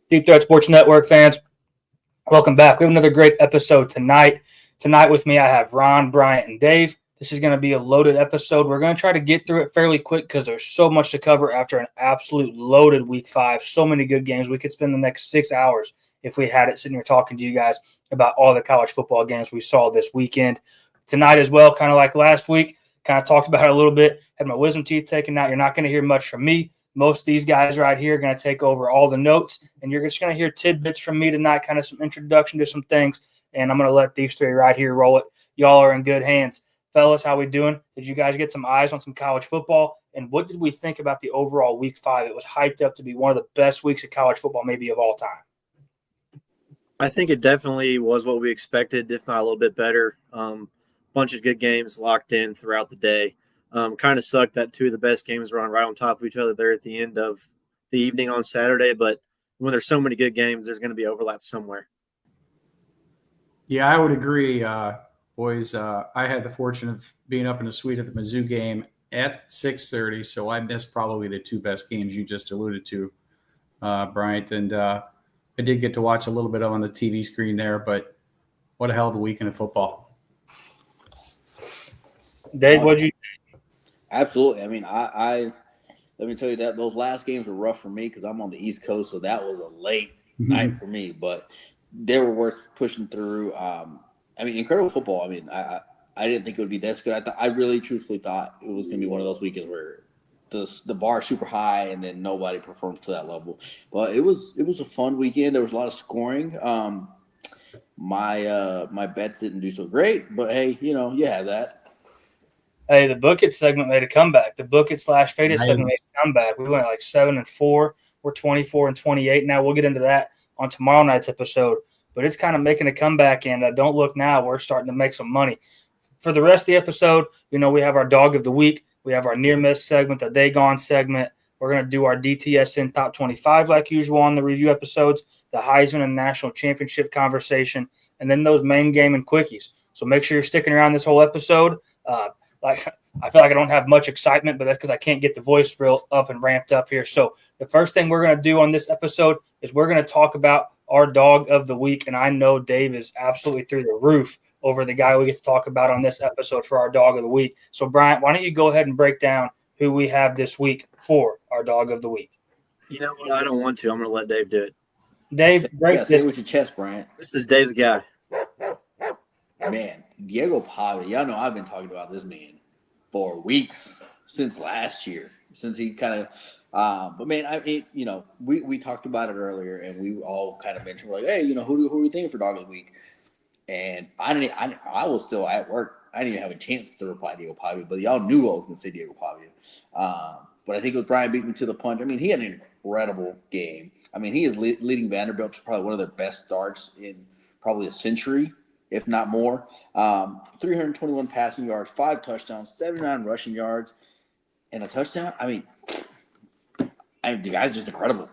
Deep Threat Sports Network fans, welcome back. We have another great episode tonight. Tonight with me, I have Ron, Bryant, and Dave. This is going to be a loaded episode. We're going to try to get through it fairly quick because there's so much to cover after an absolute loaded Week 5. So many good games. We could spend the next 6 hours if we had it sitting here talking to you guys about all the college football games we saw this weekend. Tonight as well, kind of like last week, kind of talked about it a little bit. Had my wisdom teeth taken out. You're not going to hear much from me. Most of these guys right here are going to take over all the notes, and you're just going to hear tidbits from me tonight, kind of some introduction to some things, and I'm going to let these three right here roll it. Y'all are in good hands. Fellas, how we doing? Did you guys get some eyes on some college football, and what did we think about the overall Week 5? It was hyped up to be one of the best weeks of college football maybe of all time. I think it definitely was what we expected, if not a little bit better. Bunch of good games locked in throughout the day. Kind of sucked that two of the best games were right on top of each other there at the end of the evening on Saturday. But when there's so many good games, there's going to be overlap somewhere. Yeah, I would agree, boys. I had the fortune of being up in the suite at the Mizzou game at 6:30, so I missed probably the two best games you just alluded to, Bryant. And I did get to watch a little bit on the TV screen there, but what a hell of a weekend of football. Dave, what'd you Absolutely. I mean, I let me tell you that those last games were rough for me because I'm on the East Coast, so that was a late night for me. But they were worth pushing through. I mean, incredible football. I mean, I didn't think it would be that good. I really truthfully thought it was going to be one of those weekends where the bar is super high and then nobody performs to that level. But it was a fun weekend. There was a lot of scoring. My bets didn't do so great, but hey, you have that. Hey, the Book It segment made a comeback. The Book It / Fade It segment made a comeback. We went like 7-4. We're 24-28 now. We'll get into that on tomorrow night's episode. But it's kind of making a comeback, and don't look now. We're starting to make some money. For the rest of the episode, we have our Dog of the Week. We have our Near Miss segment, the Day Gone segment. We're going to do our DTSN Top 25 like usual on the review episodes, the Heisman and National Championship conversation, and then those main game and quickies. So make sure you're sticking around this whole episode. I feel like I don't have much excitement, but that's because I can't get the voice real up and ramped up here. So the first thing we're going to do on this episode is we're going to talk about our Dog of the Week, and I know Dave is absolutely through the roof over the guy we get to talk about on this episode for our Dog of the Week. So, Bryant, why don't you go ahead and break down who we have this week for our Dog of the Week? You know what? I don't want to. I'm going to let Dave do it. Dave, break Say this. it with your chest, Bryant. This is Dave's guy. Man, Diego Pavia. Y'all know I've been talking about this man for weeks since last year, since he kind of but man, we talked about it earlier, and we all kind of mentioned, we're like, hey, who are we thinking for Dog of the Week? And I was still at work. I didn't even have a chance to reply Diego Pavia, but y'all knew I was going to say Diego Pavia. But I think it was Brian beat me to the punch. I mean, he had an incredible game. I mean, he is leading Vanderbilt to probably one of their best starts in probably a century, if not more. 321 passing yards, 5 touchdowns, 79 rushing yards, and a touchdown. I mean, the guy's just incredible.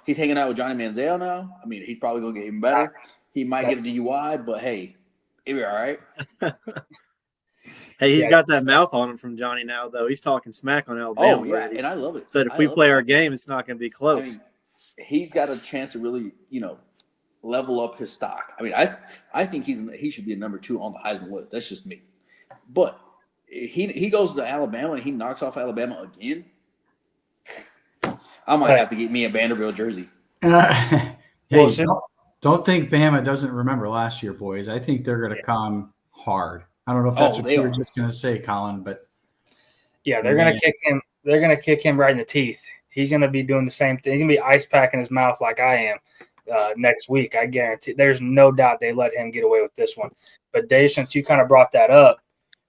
He's hanging out with Johnny Manziel now. I mean, he's probably going to get even better. He might get a DUI, but hey, it'll be all right. Hey, he's got that mouth on him from Johnny now, though. He's talking smack on Alabama. Oh, yeah, and I love it. Said if we play our game, it's not going to be close. I mean, he's got a chance to really, level up his stock. I mean, I think he should be a number 2 on the Heisman list. That's just me. But he goes to Alabama and he knocks off Alabama again. I might have to get me a Vanderbilt jersey. Hey, don't think Bama doesn't remember last year, boys. I think they're going to come hard. I don't know if that's what you were just going to say, Colin, but yeah, they're going to kick him. They're going to kick him right in the teeth. He's going to be doing the same thing. He's going to be ice packing his mouth like I am next week. I guarantee. There's no doubt they let him get away with this one. But Dave, since you kind of brought that up,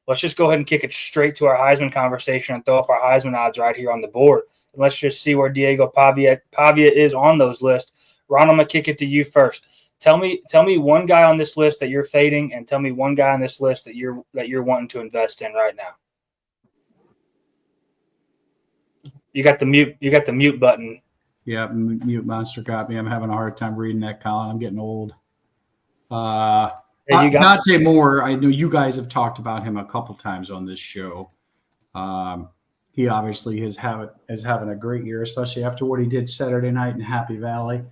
let's just go ahead and kick it straight to our Heisman conversation and throw up our Heisman odds right here on the board. And let's just see where Diego Pavia is on those lists. Ron, I'm going to kick it to you first. Tell me one guy on this list that you're fading, and tell me one guy on this list that you're wanting to invest in right now. You got the mute button. Yeah, mute monster got me. I'm having a hard time reading that, Colin. I'm getting old. Dante Moore, I know you guys have talked about him a couple times on this show. He obviously is having a great year, especially after what he did Saturday night in Happy Valley.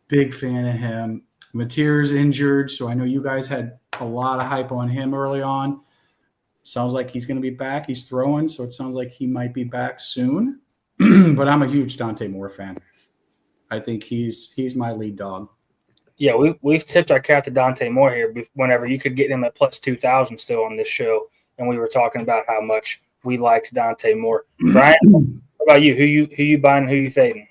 Big fan of him. Mateer's injured, so I know you guys had a lot of hype on him early on. Sounds like he's going to be back. He's throwing, so it sounds like he might be back soon. But I'm a huge Dante Moore fan. I think he's my lead dog. Yeah, we've tipped our cap to Dante Moore here whenever you could get him at plus 2,000 still on this show, and we were talking about how much we liked Dante Moore. Brian, what about you? Who you buying? Who you fading?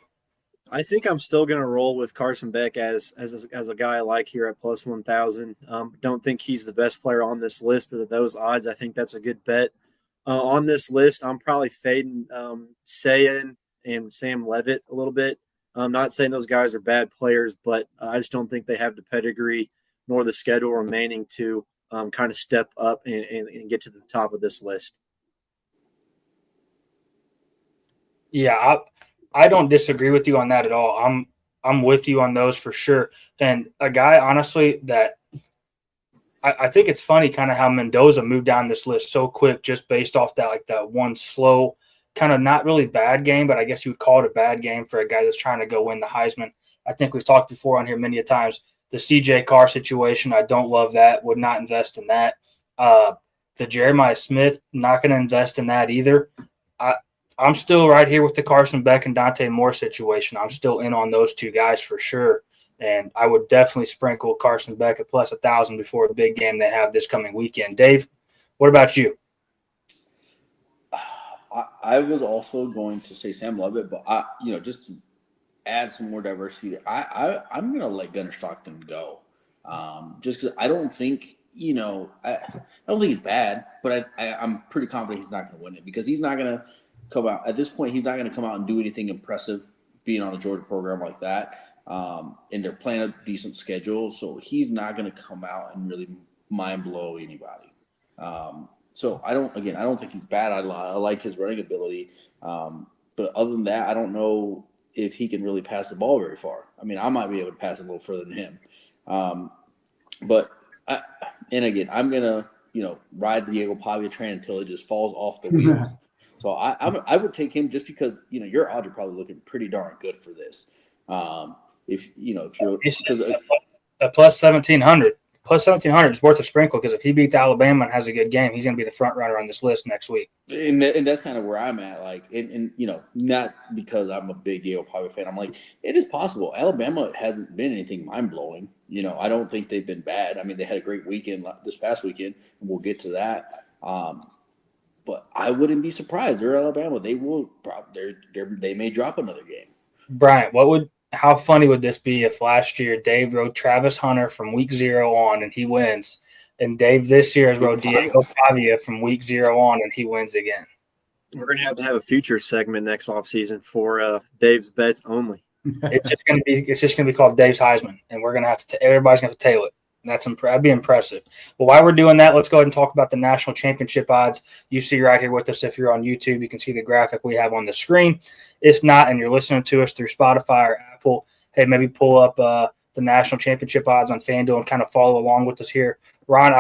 I think I'm still going to roll with Carson Beck as a guy I like here at plus 1,000. Don't think he's the best player on this list, but at those odds, I think that's a good bet. On this list, I'm probably fading Sayan and Sam Levitt a little bit. I'm not saying those guys are bad players, but I just don't think they have the pedigree nor the schedule remaining to kind of step up and get to the top of this list. Yeah, I don't disagree with you on that at all. I'm with you on those for sure. And a guy, honestly, that I think it's funny kind of how Mendoza moved down this list so quick just based off that one slow, kind of not really bad game, but I guess you would call it a bad game for a guy that's trying to go win the Heisman. I think we've talked before on here many a times. The CJ Carr situation, I don't love that. Would not invest in that. The Jeremiah Smith, not going to invest in that either. I'm still right here with the Carson Beck and Dante Moore situation. I'm still in on those two guys for sure. And I would definitely sprinkle Carson Beck at plus 1,000 before the big game they have this coming weekend. Dave, what about you? I was also going to say Sam Levitt, but just to add some more diversity, I'm going to let Gunnar Stockton go, just because I don't think I don't think he's bad, but I'm pretty confident he's not going to win it because he's not going to come out at this point. He's not going to come out and do anything impressive being on a Georgia program like that. And they're playing a decent schedule, so he's not going to come out and really mind blow anybody. So I don't think he's bad. I like his running ability, but other than that, I don't know if he can really pass the ball very far. I mean, I might be able to pass it a little further than him, but I'm gonna ride the Diego Pavia train until it just falls off the wheels. So I would take him just because your odds are probably looking pretty darn good for this. If you're at plus 1,700. Plus 1,700 is worth a sprinkle because if he beats Alabama and has a good game, he's going to be the front runner on this list next week. And that's kind of where I'm at. Like, and not because I'm a big Diego Pavia fan. I'm like, it is possible. Alabama hasn't been anything mind blowing. I don't think they've been bad. I mean, they had a great weekend this past weekend, and we'll get to that. But I wouldn't be surprised. They're Alabama. They will. They may drop another game. Brian, how funny would this be if last year Dave rode Travis Hunter from week 0 on and he wins, and Dave this year has rode Diego Pavia from week 0 on and he wins again? We're going to have a future segment next offseason for Dave's bets only. It's just going to be called Dave's Heisman, and we're going to have to everybody's going to tail it. That'd be impressive. Well, while we're doing that, let's go ahead and talk about the national championship odds. You see right here with us. If you're on YouTube, you can see the graphic we have on the screen. If not, and you're listening to us through Spotify or Apple, hey, maybe pull up the national championship odds on FanDuel and kind of follow along with us here. Ron,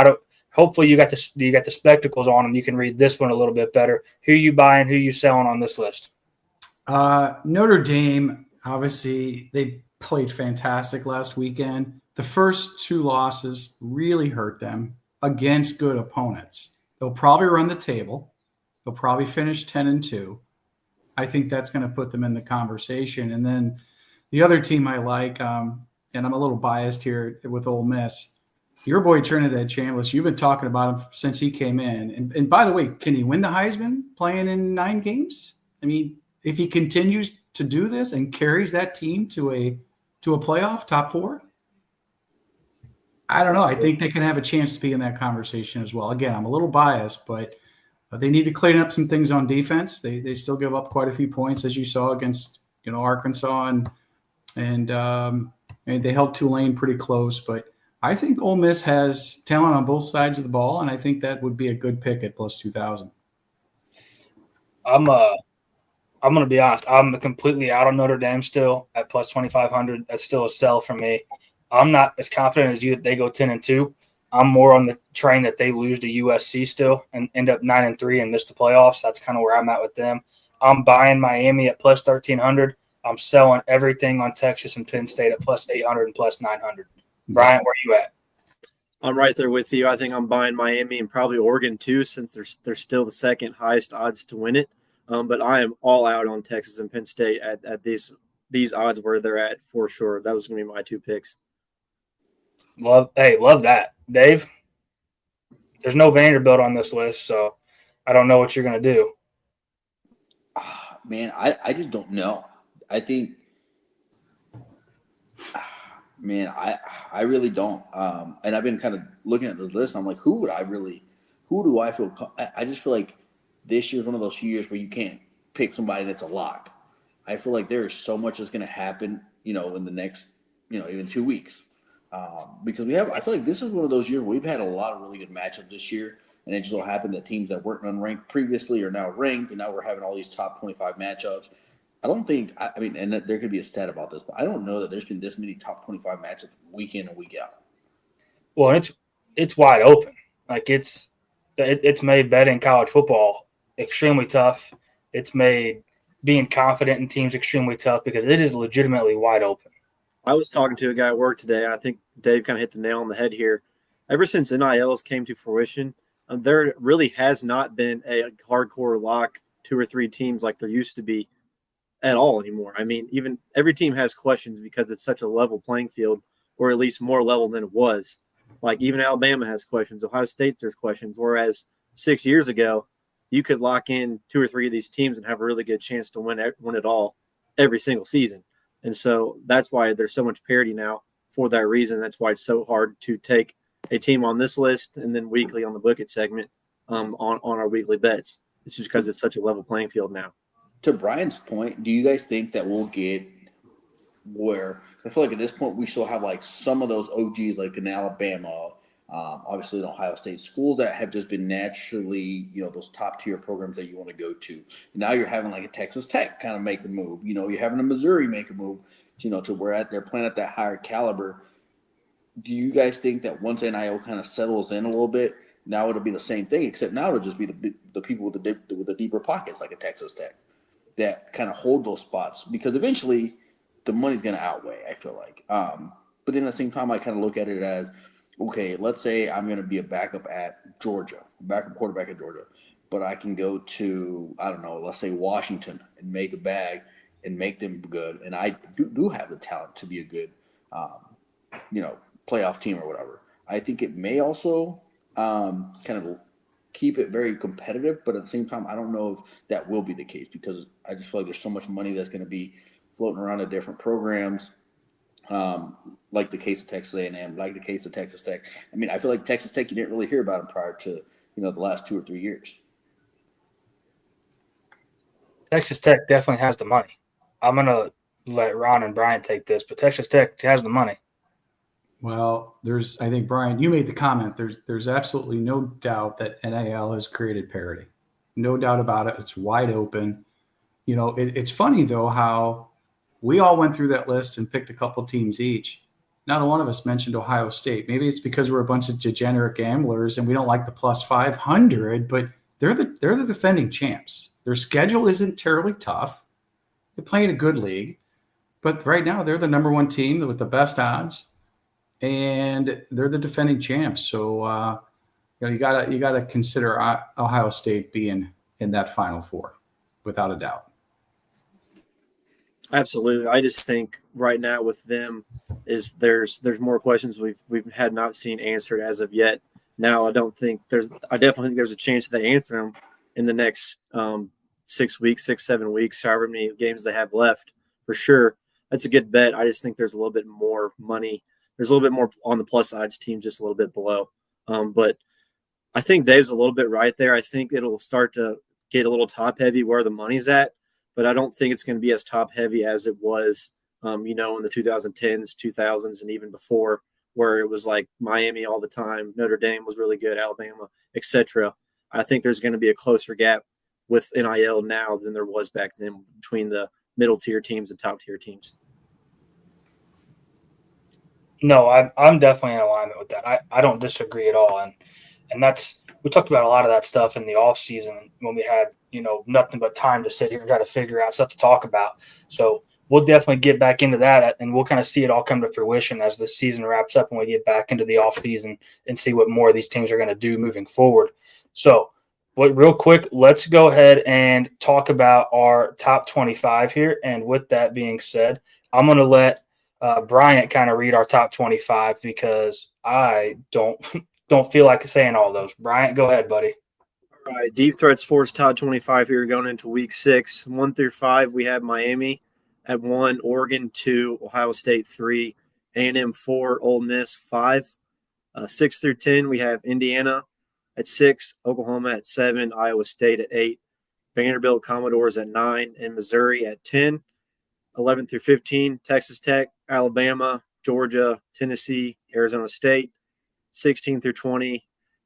hopefully you got the spectacles on and you can read this one a little bit better. Who you buying? Who you selling on this list? Notre Dame, obviously, they played fantastic last weekend. The first 2 losses really hurt them against good opponents. They'll probably run the table. They'll probably finish 10-2. I think that's going to put them in the conversation. And then the other team I like, and I'm a little biased here with Ole Miss, your boy Trinidad Chambliss. You've been talking about him since he came in. And by the way, can he win the Heisman playing in 9 games? I mean, if he continues to do this and carries that team to a playoff top 4, I don't know. I think they can have a chance to be in that conversation as well. Again, I'm a little biased, but they need to clean up some things on defense. They still give up quite a few points, as you saw against Arkansas, and they held Tulane pretty close. But I think Ole Miss has talent on both sides of the ball, and I think that would be a good pick at plus 2,000. I'm going to be honest. I'm completely out on Notre Dame still at plus 2,500. That's still a sell for me. I'm not as confident as you that they go 10-2. I'm more on the train that they lose to USC still and end up 9-3 and miss the playoffs. That's kind of where I'm at with them. I'm buying Miami at plus 1,300. I'm selling everything on Texas and Penn State at plus 800 and plus 900. Brian, where are you at? I'm right there with you. I think I'm buying Miami and probably Oregon too, since they're still the second highest odds to win it. But I am all out on Texas and Penn State at these odds where they're at for sure. That was going to be my two picks. Love that. Dave, there's no Vanderbilt on this list, so I don't know what you're going to do. Man, I just don't know. I think, man, I really don't. And I've been kind of looking at the list, and I'm like, who do I feel? I just feel like this year is one of those years where you can't pick somebody that's a lock. I feel like there is so much that's going to happen, in the next, even 2 weeks. Because I feel like this is one of those years where we've had a lot of really good matchups this year. And it just so happened that teams that weren't unranked previously are now ranked, and now we're having all these top 25 matchups. I don't think – and there could be a stat about this, but I don't know that there's been this many top 25 matchups week in and week out. Well, it's wide open. Like it's made betting college football extremely tough. It's made being confident in teams extremely tough because it is legitimately wide open. I was talking to a guy at work today, and I think Dave kind of hit the nail on the head here. Ever since NILs came to fruition, there really has not been a hardcore lock 2 or 3 teams like there used to be at all anymore. I mean, even every team has questions because it's such a level playing field, or at least more level than it was. Like even Alabama has questions. Ohio State, there's questions. Whereas 6 years ago, you could lock in 2 or 3 of these teams and have a really good chance to win it all every single season. And so that's why there's so much parity now for that reason. That's why it's so hard to take a team on this list and then weekly on the Book It segment on our weekly bets. It's just because it's such a level playing field now. To Brian's point, do you guys think that we'll get where – I feel like at this point we still have like some of those OGs like in Alabama, obviously in Ohio State, schools that have just been naturally, those top-tier programs that you want to go to. Now you're having like a Texas Tech kind of make the move. You're having a Missouri make a move, to where they're playing at that higher caliber. Do you guys think that once NIL kind of settles in a little bit, now it'll be the same thing, except now it'll just be the people with the deeper pockets like a Texas Tech that kind of hold those spots, because eventually the money's going to outweigh, I feel like. But then at the same time, I kind of look at it as, okay, let's say I'm going to be a backup at Georgia, backup quarterback at Georgia, but I can go to, I don't know, let's say Washington and make a bag and make them good. And I do have the talent to be a good, playoff team or whatever. I think it may also kind of keep it very competitive, but at the same time, I don't know if that will be the case, because I just feel like there's so much money that's going to be floating around at different programs, like the case of Texas A&M, like the case of Texas Tech. I mean, I feel like Texas Tech, you didn't really hear about them prior to, the last 2 or 3 years. Texas Tech definitely has the money. I'm going to let Ron and Brian take this, but Texas Tech has the money. Well, I think, Brian, you made the comment. There's absolutely no doubt that NIL has created parity. No doubt about it. It's wide open. It's funny, though, how we all went through that list and picked a couple teams each. Not one of us mentioned Ohio State. Maybe it's because we're a bunch of degenerate gamblers and we don't like the plus 500, but they're the defending champs. Their schedule isn't terribly tough. They play in a good league, but right now they're the number 1 team with the best odds. And they're the defending champs, so you gotta consider Ohio State being in that Final Four, without a doubt. Absolutely, I just think right now with them is there's more questions we've had not seen answered as of yet. Now I definitely think there's a chance that they answer them in the next 6 weeks, 6-7 weeks, however many games they have left. For sure, that's a good bet. I just think there's a little bit more money. There's a little bit more on the plus odds team, just a little bit below. But I think Dave's a little bit right there. I think it'll start to get a little top heavy where the money's at, but I don't think it's going to be as top heavy as it was, in the 2010s, 2000s, and even before, where it was like Miami all the time. Notre Dame was really good, Alabama, etc. I think there's going to be a closer gap with NIL now than there was back then between the middle tier teams and top tier teams. No, I'm definitely in alignment with that. I don't disagree at all. And that's – we talked about a lot of that stuff in the off season when we had, nothing but time to sit here and try to figure out stuff to talk about. So we'll definitely get back into that, and we'll kind of see it all come to fruition as the season wraps up and we get back into the offseason and see what more of these teams are going to do moving forward. So, but real quick, let's go ahead and talk about our top 25 here. And with that being said, I'm going to let Bryant kind of read our top 25 because I don't feel like saying all those. Bryant, go ahead, buddy. All right, Deep Threat Sports top 25 here going into week 6. 1 through 5, we have Miami at 1, Oregon 2, Ohio State 3, A&M 4, Ole Miss 5. 6 through 10, we have Indiana at 6, Oklahoma at 7, Iowa State at 8, Vanderbilt Commodores at 9, and Missouri at 10. 11 through 15, Texas Tech, Alabama, Georgia, Tennessee, Arizona State. 16 through 20,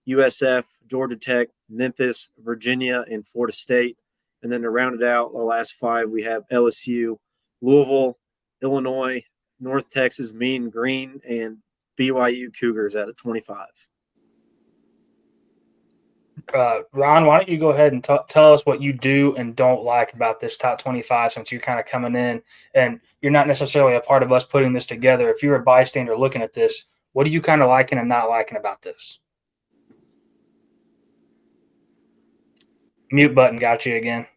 USF, Georgia Tech, Memphis, Virginia, and Florida State. And then to round it out, the last 5, we have LSU, Louisville, Illinois, North Texas, Mean Green, and BYU Cougars at the 25. Ron, why don't you go ahead and tell us what you do and don't like about this top 25 since you're kind of coming in and you're not necessarily a part of us putting this together. If you're a bystander looking at this, what are you kind of liking and not liking about this? Mute button got you again.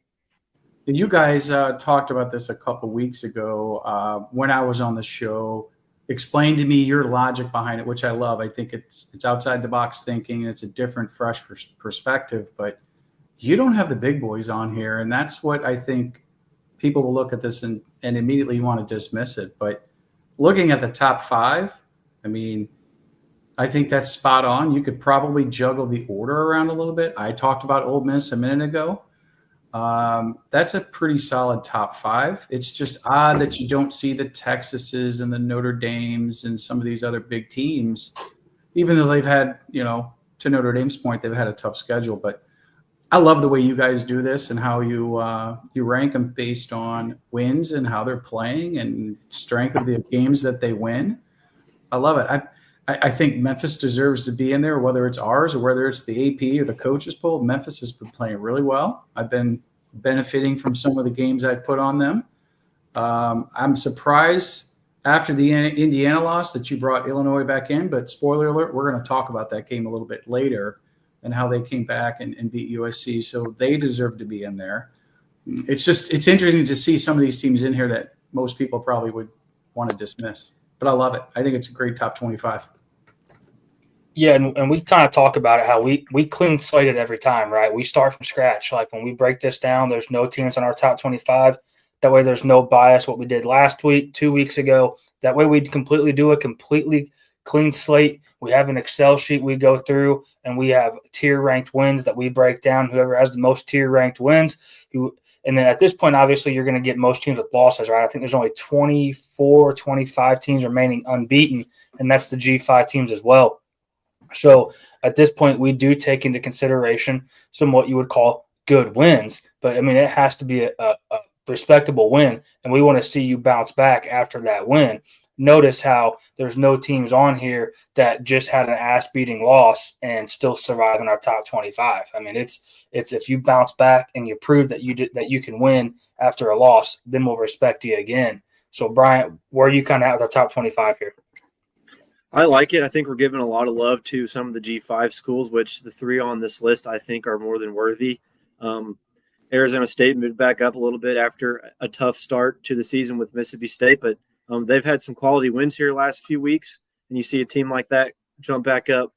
You guys talked about this a couple weeks ago when I was on the show. Explain to me your logic behind it, which I love. I think it's outside the box thinking. It's a different, fresh perspective, but you don't have the big boys on here. And that's what I think people will look at this and immediately want to dismiss it. But looking at the top 5, I mean, I think that's spot on. You could probably juggle the order around a little bit. I talked about Ole Miss a minute ago. That's a pretty solid top 5. It's just odd that you don't see the Texases and the Notre Dames and some of these other big teams, even though they've had, to Notre Dame's point, they've had a tough schedule. But I love the way you guys do this and how you rank them based on wins and how they're playing and strength of the games that they win. I love it. I think Memphis deserves to be in there, whether it's ours or whether it's the AP or the coaches poll. Memphis has been playing really well. I've been benefiting from some of the games I put on them. I'm surprised after the Indiana loss that you brought Illinois back in, but spoiler alert, we're going to talk about that game a little bit later and how they came back and beat USC. So they deserve to be in there. It's interesting to see some of these teams in here that most people probably would want to dismiss, but I love it. I think it's a great top 25. Yeah, and we kind of talk about it, how we clean slate it every time, right? We start from scratch. Like when we break this down, there's no teams on our top 25. That way there's no bias, what we did last week, 2 weeks ago. That way we completely do a completely clean slate. We have an Excel sheet we go through, and we have tier-ranked wins that we break down. Whoever has the most tier-ranked wins. And then at this point, obviously, you're going to get most teams with losses, right? I think there's only 24, 25 teams remaining unbeaten, and that's the G5 teams as well. So at this point, we do take into consideration some what you would call good wins. But, I mean, it has to be a respectable win, and we want to see you bounce back after that win. Notice how there's no teams on here that just had an ass-beating loss and still survive in our top 25. I mean, it's if you bounce back and you prove that you can win after a loss, then we'll respect you again. So, Bryant, where are you kind of at with our top 25 here? I like it. I think we're giving a lot of love to some of the G5 schools, which the 3 on this list I think are more than worthy. Arizona State moved back up a little bit after a tough start to the season with Mississippi State, but they've had some quality wins here last few weeks, and you see a team like that jump back up.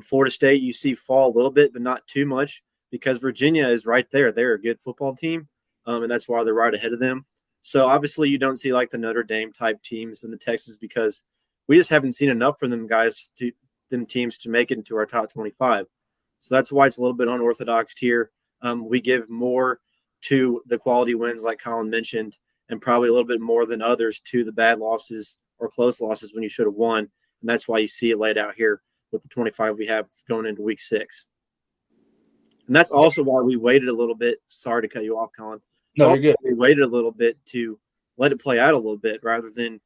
Florida State, you see fall a little bit, but not too much because Virginia is right there. They're a good football team, and that's why they're right ahead of them. So obviously you don't see like the Notre Dame type teams and the Texas because we just haven't seen enough from them teams to make it into our top 25. So that's why it's a little bit unorthodox here. We give more to the quality wins like Colin mentioned, and probably a little bit more than others to the bad losses or close losses when you should have won. And that's why you see it laid out here with the 25 we have going into week 6. And that's also why we waited a little bit. Sorry to cut you off, Colin. No, you're good. We waited a little bit to let it play out a little bit rather than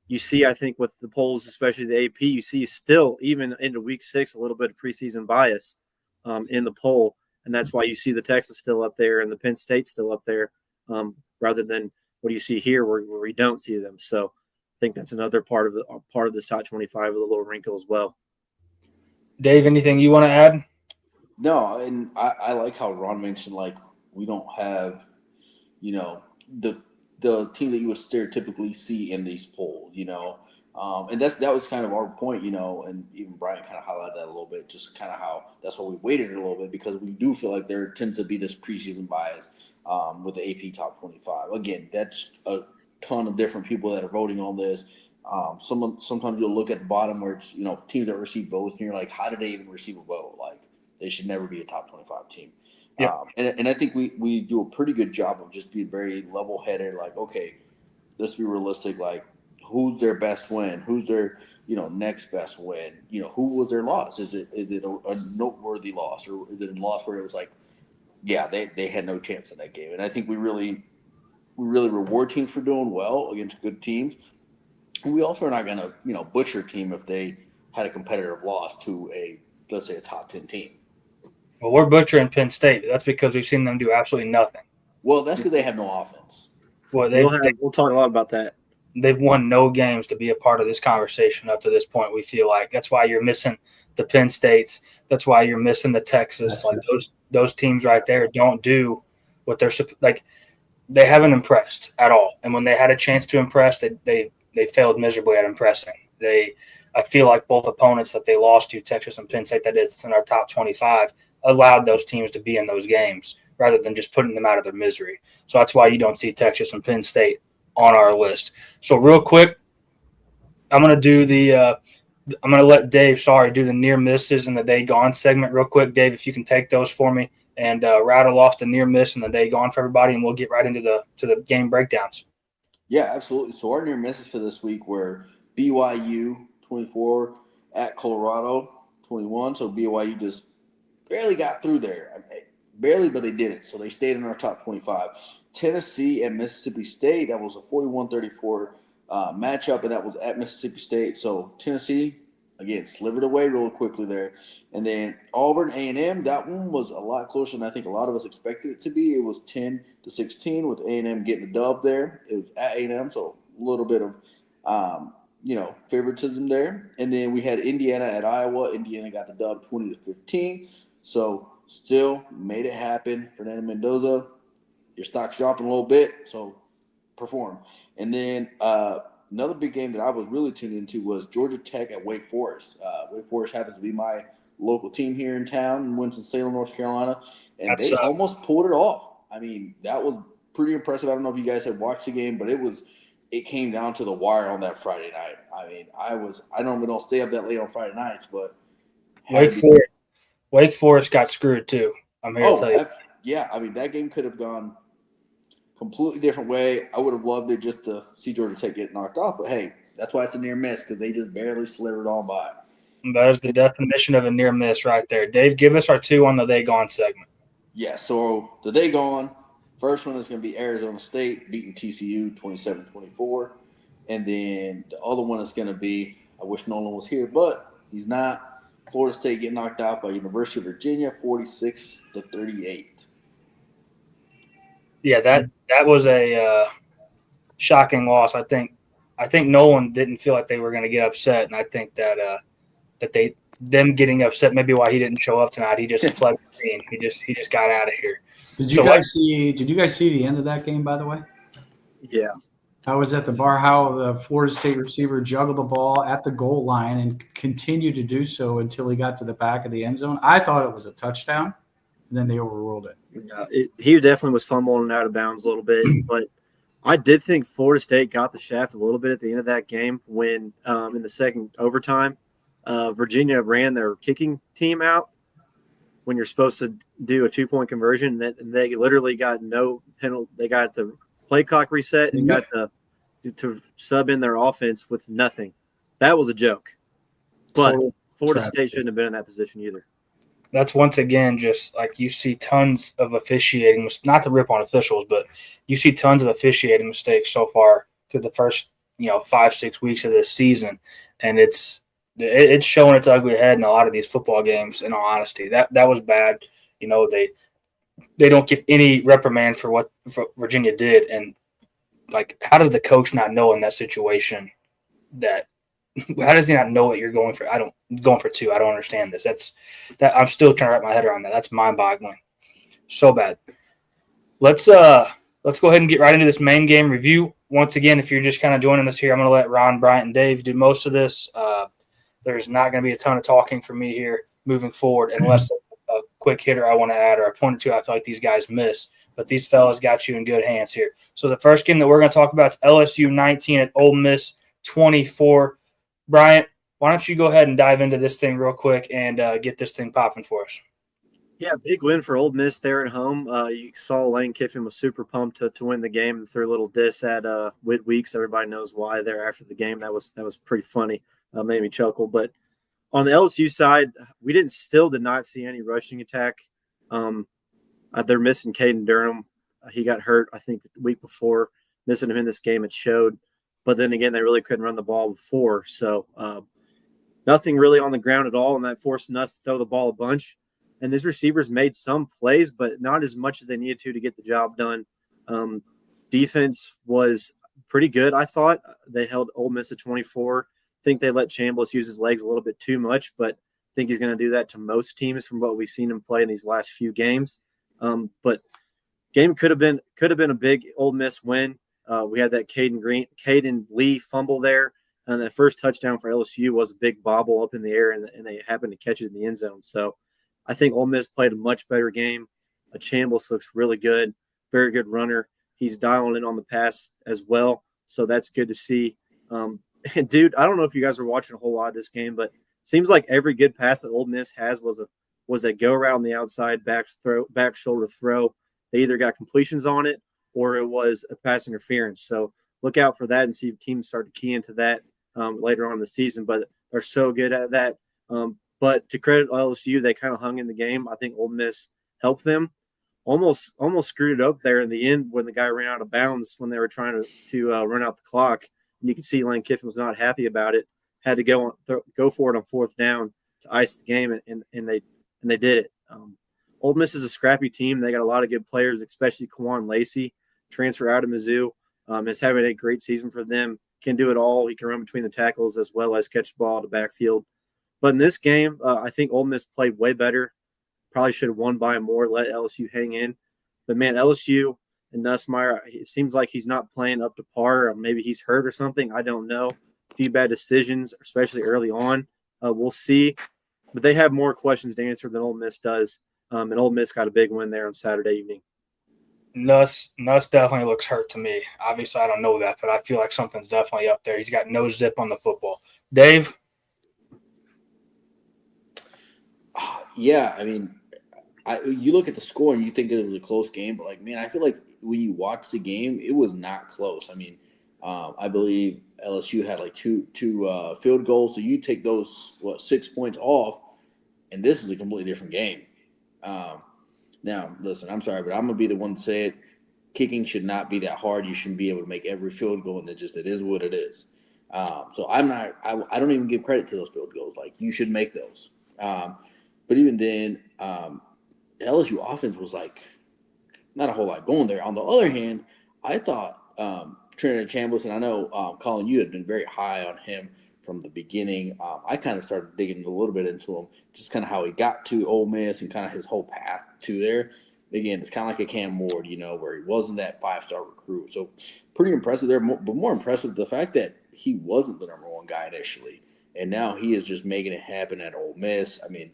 you see, I think, with the polls, especially the AP, you see still, even into week 6, a little bit of preseason bias in the poll. And that's why you see the Texas still up there and the Penn State still up there rather than what do you see here where we don't see them? So I think that's another part of this top 25 with a little wrinkle as well. Dave, anything you want to add? No, and I like how Ron mentioned, like, we don't have, the team that you would stereotypically see in these polls, and that was kind of our point, and even Brian kind of highlighted that a little bit, just kind of how that's why we waited a little bit, because we do feel like there tends to be this preseason bias with the AP top 25. Again, that's a ton of different people that are voting on this. Sometimes you'll look at the bottom where it's, teams that receive votes, and you're like, how did they even receive a vote? Like, they should never be a top 25 team. Yeah. And I think we do a pretty good job of just being very level-headed. Like, okay, let's be realistic. Like, who's their best win? Who's their next best win? Who was their loss? Is it a noteworthy loss, or is it a loss where it was like, yeah, they had no chance in that game? And I think we really reward teams for doing well against good teams. And we also are not going to butcher a team if they had a competitive loss to let's say a top 10 team. Well, we're butchering Penn State. That's because we've seen them do absolutely nothing. Well, that's because they have no offense. Well, we'll talk a lot about that. They've won no games to be a part of this conversation up to this point, we feel like. That's why you're missing the Penn States. That's why you're missing the Texas. Like those teams right there don't do what they're like. They haven't impressed at all. And when they had a chance to impress, they failed miserably at impressing. I feel like both opponents that they lost to, Texas and Penn State, that is in our top 25, allowed those teams to be in those games rather than just putting them out of their misery. So that's why you don't see Texas and Penn State on our list. So real quick, I'm going to let Dave, do the near misses and the day gone segment real quick. Dave, if you can take those for me and rattle off the near miss and the day gone for everybody, and we'll get right into the game breakdowns. Yeah, absolutely. So our near misses for this week were BYU 24 at Colorado 21. So BYU just barely got through there. Barely, but they did it. So they stayed in our top 25. Tennessee and Mississippi State, that was a 41-34 matchup, and that was at Mississippi State. So Tennessee, again, slivered away real quickly there. And then Auburn A&M, that one was a lot closer than I think a lot of us expected it to be. It was 10-16 with A&M getting the dub there. It was at A&M, so a little bit of favoritism there. And then we had Indiana at Iowa. Indiana got the dub 20-15. So still made it happen. Fernando Mendoza, your stock's dropping a little bit, so perform. And then another big game that I was really tuned into was Georgia Tech at Wake Forest. Wake Forest happens to be my local team here in town in Winston-Salem, North Carolina, and they almost pulled it off. I mean, that was pretty impressive. I don't know if you guys have watched the game, but it came down to the wire on that Friday night. I mean, I normally don't stay up that late on Friday nights, but Wake Forest got screwed too. I'm here to tell you. Yeah, I mean, that game could have gone completely different way. I would have loved it just to see Georgia Tech get knocked off, but hey, that's why it's a near miss, because they just barely slithered on by. That is the definition of a near miss right there. Dave, give us our two on the day gone segment. Yeah, so the day gone, first one is going to be Arizona State beating TCU 27-24. And then the other one is going to be, I wish Nolan was here, but he's not, Florida State getting knocked out by University of Virginia 46-38. Yeah, that was a shocking loss. I think Nolan didn't feel like they were going to get upset, and I think that them getting upset maybe why he didn't show up tonight. He just fled the scene. He just got out of here. Did you guys see the end of that game, by the way? Yeah. I was at the bar, how the Florida State receiver juggled the ball at the goal line and continued to do so until he got to the back of the end zone. I thought it was a touchdown, and then they overruled it. He definitely was fumbling out of bounds a little bit, but I did think Florida State got the shaft a little bit at the end of that game when in the second overtime, Virginia ran their kicking team out when you're supposed to do a 2-point conversion. And they literally got no penalty. They got the play clock reset and got to sub in their offense with nothing. That was a joke. But Florida State shouldn't have been in that position either. That's once again just like you see tons of officiating, not to rip on officials, but you see tons of officiating mistakes so far through the first 5-6 weeks of this season, and it's showing its ugly head in a lot of these football games. In all honesty, that was bad. They don't get any reprimand for what Virginia did, and like, how does the coach not know in that situation that how does he not know what you're going for? Going for two. I don't understand this. I'm still trying to wrap my head around that. That's mind-boggling. So bad. Let's go ahead and get right into this main game review. Once again, if you're just kind of joining us here, I'm going to let Ron, Bryant, and Dave do most of this. There's not going to be a ton of talking from me here moving forward unless a quick hitter I want to add or a point or two I feel like these guys miss. But these fellas got you in good hands here. So the first game that we're going to talk about is LSU 19 at Ole Miss 24. Bryant, why don't you go ahead and dive into this thing real quick and get this thing popping for us? Yeah, big win for Ole Miss there at home. You saw Lane Kiffin was super pumped to win the game and threw a little diss at Whit Weeks. Everybody knows why there after the game. That was pretty funny. Made me chuckle. But on the LSU side, we did not see any rushing attack. They're missing Caden Durham. He got hurt, I think, the week before. Missing him in this game, it showed. But then again, they really couldn't run the ball before. So nothing really on the ground at all, and that forced us to throw the ball a bunch. And these receivers made some plays, but not as much as they needed to get the job done. Defense was pretty good, I thought. They held Ole Miss at 24. I think they let Chambliss use his legs a little bit too much, but I think he's going to do that to most teams from what we've seen him play in these last few games. But game could have been a big Ole Miss win. We had that Caden Lee fumble there, and that first touchdown for LSU was a big bobble up in the air, and they happened to catch it in the end zone. So I think Ole Miss played a much better game. Chambliss looks really good, very good runner. He's dialing in on the pass as well, so that's good to see. And dude, I don't know if you guys were watching a whole lot of this game, but it seems like every good pass that Ole Miss has was a go around the outside back shoulder throw. They either got completions on it or it was a pass interference. So look out for that and see if teams start to key into that later on in the season. But they're so good at that. But to credit LSU, they kind of hung in the game. I think Ole Miss helped them. Almost screwed it up there in the end when the guy ran out of bounds when they were trying to run out the clock. And you can see Lane Kiffin was not happy about it. Had to go for it on fourth down to ice the game, and they did it. Ole Miss is a scrappy team. They got a lot of good players, especially Kawan Lacey, transfer out of Mizzou. Is having a great season for them. Can do it all. He can run between the tackles as well as catch the ball at the backfield. But in this game, I think Ole Miss played way better. Probably should have won by more, let LSU hang in. But, man, LSU and Nussmeier, it seems like he's not playing up to par. Or maybe he's hurt or something. I don't know. A few bad decisions, especially early on. We'll see. But they have more questions to answer than Ole Miss does. And Ole Miss got a big win there on Saturday evening. Nuss definitely looks hurt to me. Obviously, I don't know that, but I feel like something's definitely up there. He's got no zip on the football. Dave? Yeah, I mean, you look at the score and you think it was a close game, but, like, man, I feel like when you watch the game, it was not close. I mean, I believe LSU had like two field goals, so you take those 6 points off, and this is a completely different game. Now, listen, I'm sorry, but I'm gonna be the one to say it. Kicking should not be that hard. You shouldn't be able to make every field goal, and it is what it is. So I'm not. I don't even give credit to those field goals. Like, you should make those. But even then, LSU offense was like not a whole lot going there. On the other hand, I thought Trinity Chambliss, and I know Colin, you had been very high on him from the beginning. I kind of started digging a little bit into him, just kind of how he got to Ole Miss and kind of his whole path to there. Again, it's kind of like a Cam Ward, where he wasn't that 5-star recruit. So pretty impressive there, but more impressive the fact that he wasn't the number one guy initially, and now he is just making it happen at Ole Miss. I mean,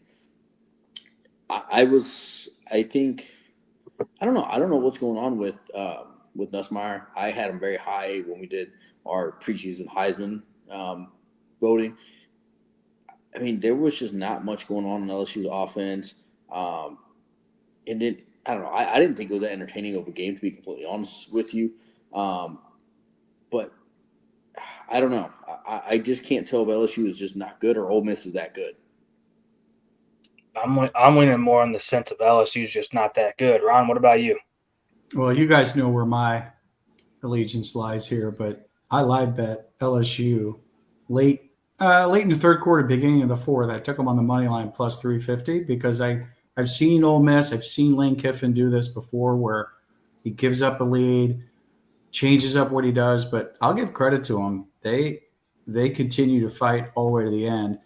I don't know what's going on with Nussmeier. I had him very high when we did our preseason Heisman voting. I mean, there was just not much going on in LSU's offense. And then, I don't know, I didn't think it was that entertaining of a game, to be completely honest with you. But I don't know. I just can't tell if LSU is just not good or Ole Miss is that good. I'm leaning more on the sense of LSU's just not that good. Ron, what about you? Well, you guys know where my allegiance lies here, but I live bet LSU late in the third quarter, beginning of the fourth. I took them on the money line plus 350 because I've seen Ole Miss. I've seen Lane Kiffin do this before where he gives up a lead, changes up what he does, but I'll give credit to him. They continue to fight all the way to the end.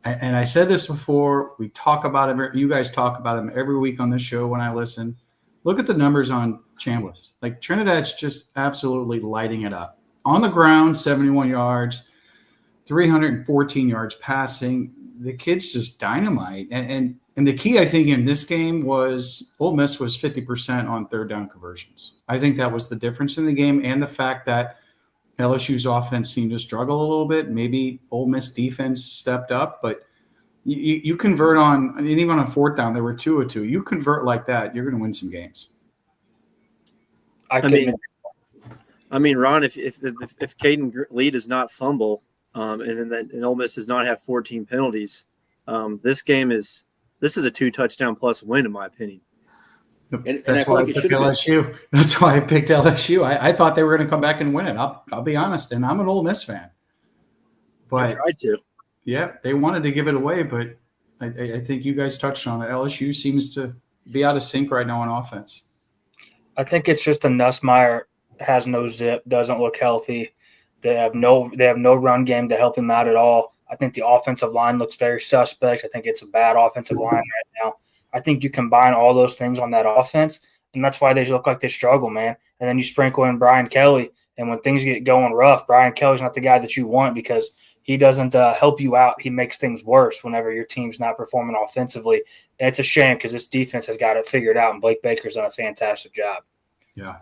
And I said this before, we talk about him. You guys talk about him every week on this show when I listen. Look at the numbers on Chambliss. Like Trinidad's just absolutely lighting it up. On the ground, 71 yards, 314 yards passing. The kid's just dynamite. And the key, I think, in this game was Ole Miss was 50% on third down conversions. I think that was the difference in the game, and the fact that LSU's offense seemed to struggle a little bit. Maybe Ole Miss defense stepped up, but you convert on, and even on fourth down, there were 2 of 2. You convert like that, you're going to win some games. I mean, Ron, if Caden Lee does not fumble, and Ole Miss does not have 14 penalties, this is a 2-touchdown plus win, in my opinion. And that's why I picked LSU. That's why I picked LSU. I thought they were going to come back and win it. I'll be honest, and I'm an Ole Miss fan. But I tried to. Yeah, they wanted to give it away, but I think you guys touched on it. LSU seems to be out of sync right now on offense. I think it's just a Nussmeier has no zip, doesn't look healthy. They have no run game to help him out at all. I think the offensive line looks very suspect. I think it's a bad offensive line right now. I think you combine all those things on that offense, and that's why they look like they struggle, man. And then you sprinkle in Brian Kelly, and when things get going rough, Brian Kelly's not the guy that you want because he doesn't help you out. He makes things worse whenever your team's not performing offensively. And it's a shame because this defense has got it figured out, and Blake Baker's done a fantastic job. Yeah.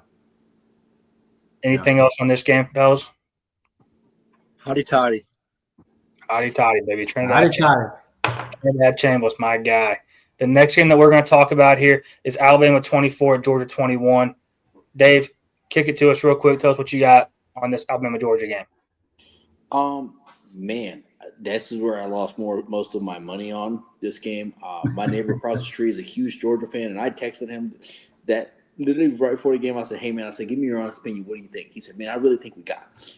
Anything else on this game, fellas? Hotty toddy. Hotty toddy, baby. Trinidad Chambliss, my guy. The next game that we're going to talk about here is Alabama 24, Georgia 21. Dave, kick it to us real quick. Tell us what you got on this Alabama-Georgia game. Man, this is where I lost most of my money on this game. My neighbor across the street is a huge Georgia fan, and I texted him that literally right before the game. I said, "Hey, man," I said, "Give me your honest opinion. What do you think?" He said, "Man, I really think we got it."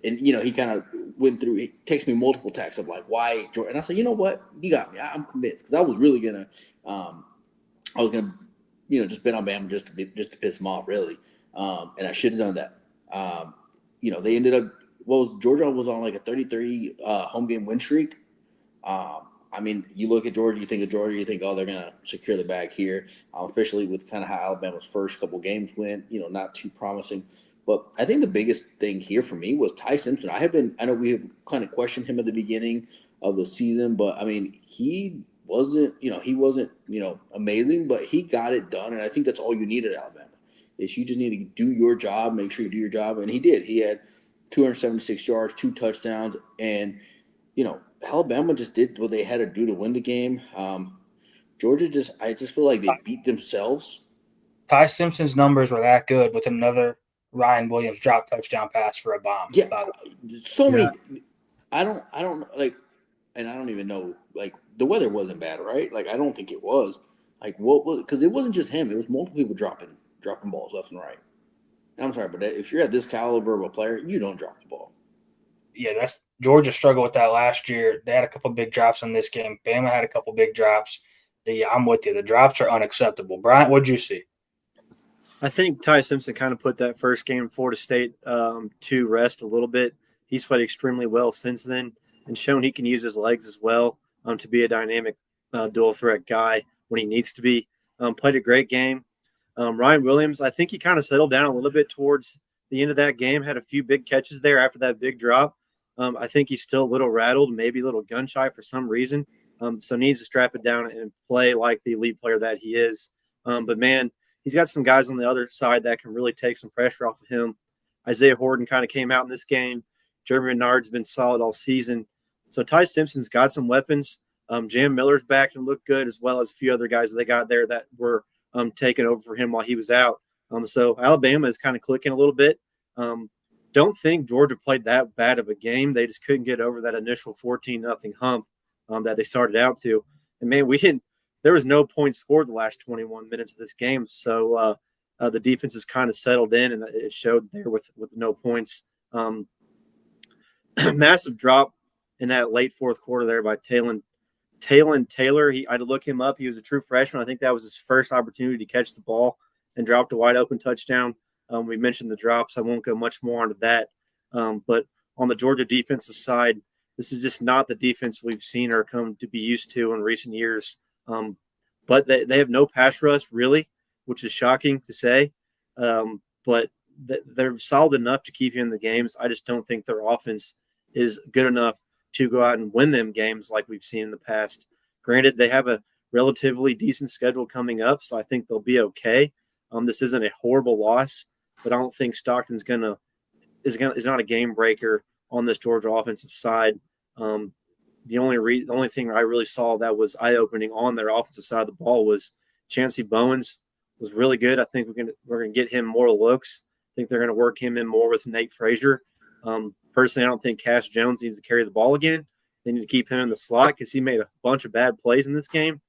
And, he kind of went through – he texted me multiple texts of, like, why Georgia? And I said, you know what? You got me. I'm convinced. Because I was really going to just bet on Bama just to piss him off, really. And I should have done that. They ended up – Georgia was on, like, a 33 home game win streak. I mean, you look at Georgia, you think, they're going to secure the bag here, especially with kind of how Alabama's first couple games went, not too promising. But I think the biggest thing here for me was Ty Simpson. I know we have kind of questioned him at the beginning of the season, but I mean, he wasn't amazing, but he got it done. And I think that's all you need at Alabama is you just need to do your job, make sure you do your job. And he did. He had 276 yards, 2 touchdowns. And, Alabama just did what they had to do to win the game. Georgia I just feel like they beat themselves. Ty Simpson's numbers were that good with another Ryan Williams drop touchdown pass for a bomb. Yeah, so many. I don't like, and I don't even know. Like the weather wasn't bad, right? Like I don't think it was. Like what was? Because it wasn't just him. It was multiple people dropping balls left and right. And I'm sorry, but if you're at this caliber of a player, you don't drop the ball. Yeah, that's Georgia struggled with that last year. They had a couple big drops in this game. Bama had a couple big drops. Yeah, I'm with you. The drops are unacceptable. Bryant, what'd you see? I think Ty Simpson kind of put that first game in Florida State to rest a little bit. He's played extremely well since then and shown he can use his legs as well to be a dynamic dual threat guy when he needs to be. Played a great game. Ryan Williams, I think he kind of settled down a little bit towards the end of that game, had a few big catches there after that big drop. I think he's still a little rattled, maybe a little gun shy for some reason. So needs to strap it down and play like the elite player that he is. But, man, he's got some guys on the other side that can really take some pressure off of him. Isaiah Horton kind of came out in this game. Jeremy Renard's been solid all season. So Ty Simpson's got some weapons. Jam Miller's back and looked good, as well as a few other guys that they got there that were taking over for him while he was out. So Alabama is kind of clicking a little bit. Don't think Georgia played that bad of a game. They just couldn't get over that initial 14-0 hump that they started out to. And, man, there was no points scored the last 21 minutes of this game. So the defense is kind of settled in, and it showed there with no points. Massive drop in that late fourth quarter there by Talon Taylor. I had to look him up. He was a true freshman. I think that was his first opportunity to catch the ball and dropped a wide open touchdown. We mentioned the drops. I won't go much more into that. But on the Georgia defensive side, this is just not the defense we've seen or come to be used to in recent years. But they have no pass rush, really, which is shocking to say. But they're solid enough to keep you in the games. I just don't think their offense is good enough to go out and win them games like we've seen in the past. Granted, they have a relatively decent schedule coming up, so I think they'll be okay. This isn't a horrible loss, but I don't think Stockton's is not a game breaker on this Georgia offensive side. The only thing I really saw that was eye opening on their offensive side of the ball was Chancey Bowens was really good. I think we're gonna get him more looks. I think they're gonna work him in more with Nate Frazier. Personally, I don't think Cash Jones needs to carry the ball again. They need to keep him in the slot because he made a bunch of bad plays in this game.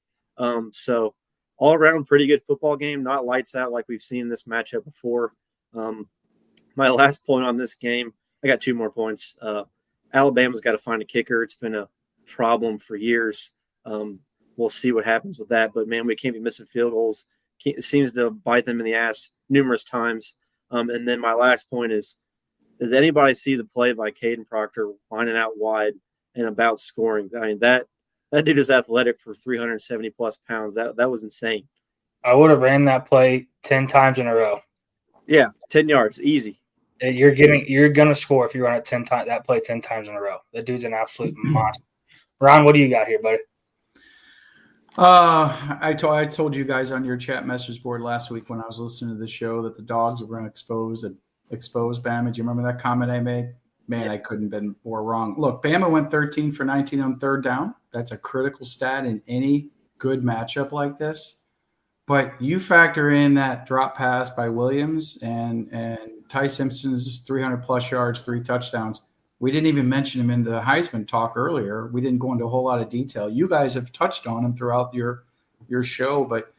So all around, pretty good football game. Not lights out like we've seen in this matchup before. My last point on this game, I got 2 more points. Alabama's got to find a kicker. It's been a problem for years. We'll see what happens with that. But, man, we can't be missing field goals. It seems to bite them in the ass numerous times. And then my last point is, does anybody see the play by Caden Proctor lining out wide and about scoring? I mean, that dude is athletic for 370-plus pounds. That was insane. I would have ran that play 10 times in a row. Yeah, 10 yards, easy. You're going to score if you run it 10 times. That play 10 times in a row. That dude's an absolute monster. Ron, what do you got here, buddy? I told you guys on your chat message board last week when I was listening to the show that the dogs were going to expose Bama. Do you remember that comment I made? Man, I couldn't have been more wrong. Look, Bama went 13 for 19 on third down. That's a critical stat in any good matchup like this. But you factor in that drop pass by Williams and Ty Simpson's 300-plus yards, 3 touchdowns. We didn't even mention him in the Heisman talk earlier. We didn't go into a whole lot of detail. You guys have touched on him throughout your show, but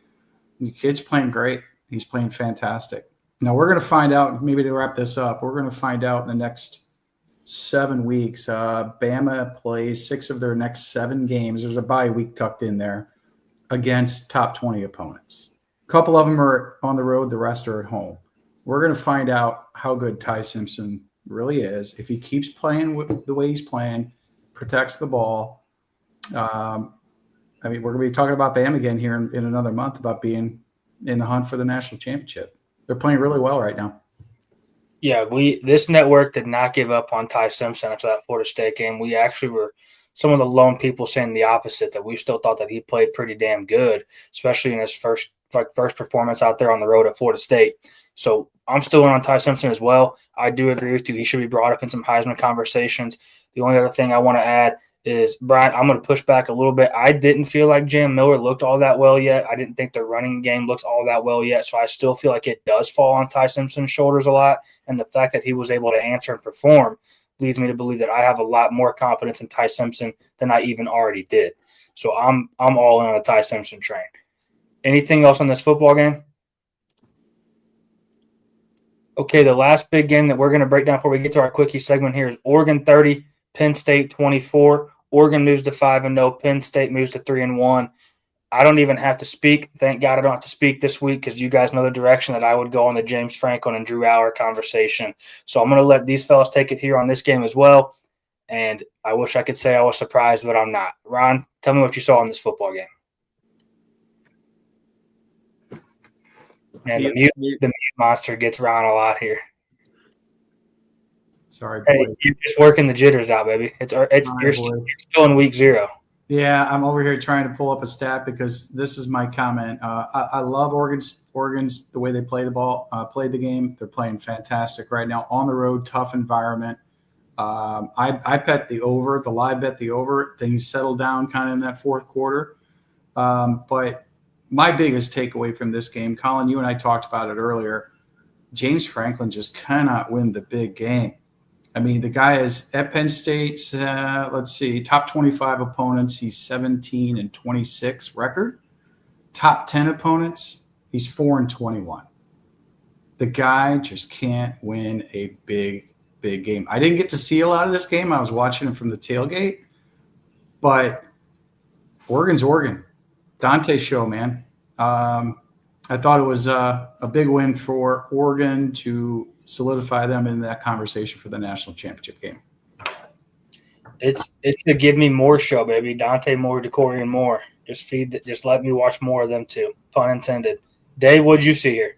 the kid's playing great. He's playing fantastic. Now, we're going to find out, maybe to wrap this up, we're going to find out in the next 7 weeks. Bama plays 6 of their next 7 games. There's a bye week tucked in there against top 20 opponents. A couple of them are on the road. The rest are at home. We're going to find out how good Ty Simpson really is. If he keeps playing the way he's playing, protects the ball. We're going to be talking about Bama again here in another month about being in the hunt for the national championship. They're playing really well right now. Yeah, this network did not give up on Ty Simpson after that Florida State game. We actually were some of the lone people saying the opposite, that we still thought that he played pretty damn good, especially in his first performance out there on the road at Florida State. So I'm still in on Ty Simpson as well. I do agree with you. He should be brought up in some Heisman conversations. The only other thing I want to add is, Brian, I'm going to push back a little bit. I didn't feel like Jam Miller looked all that well yet. I didn't think the running game looks all that well yet. So I still feel like it does fall on Ty Simpson's shoulders a lot. And the fact that he was able to answer and perform leads me to believe that I have a lot more confidence in Ty Simpson than I even already did. So I'm all in on the Ty Simpson train. Anything else on this football game? Okay, the last big game that we're going to break down before we get to our quickie segment here is Oregon 30, Penn State 24. Oregon moves to 5-0. Penn State moves to 3-1. I don't even have to speak. Thank God I don't have to speak this week because you guys know the direction that I would go on the James Franklin and Drew Allar conversation. So I'm going to let these fellas take it here on this game as well. And I wish I could say I was surprised, but I'm not. Ron, tell me what you saw in this football game. Man, the mute monster gets Ron a lot here. Sorry, boy. Hey, you're just working the jitters out, baby. You're still in week 0. Yeah, I'm over here trying to pull up a stat because this is my comment. I love Oregon's the way they play the ball, play the game. They're playing fantastic right now on the road, tough environment. I bet the over, the live bet the over. Things settled down kind of in that fourth quarter. But my biggest takeaway from this game, Colin, you and I talked about it earlier. James Franklin just cannot win the big game. I mean, the guy is at Penn State, top 25 opponents, he's 17-26 record. Top 10 opponents, he's 4-21. The guy just can't win a big game. I didn't get to see a lot of this game. I was watching him from the tailgate. But Oregon's Oregon. Dante show, man. I thought it was a big win for Oregon to solidify them in that conversation for the national championship game. It's the give me more show, baby. Dante Moore, DeCorian Moore. Just let me watch more of them too. Pun intended. Dave, what'd you see here?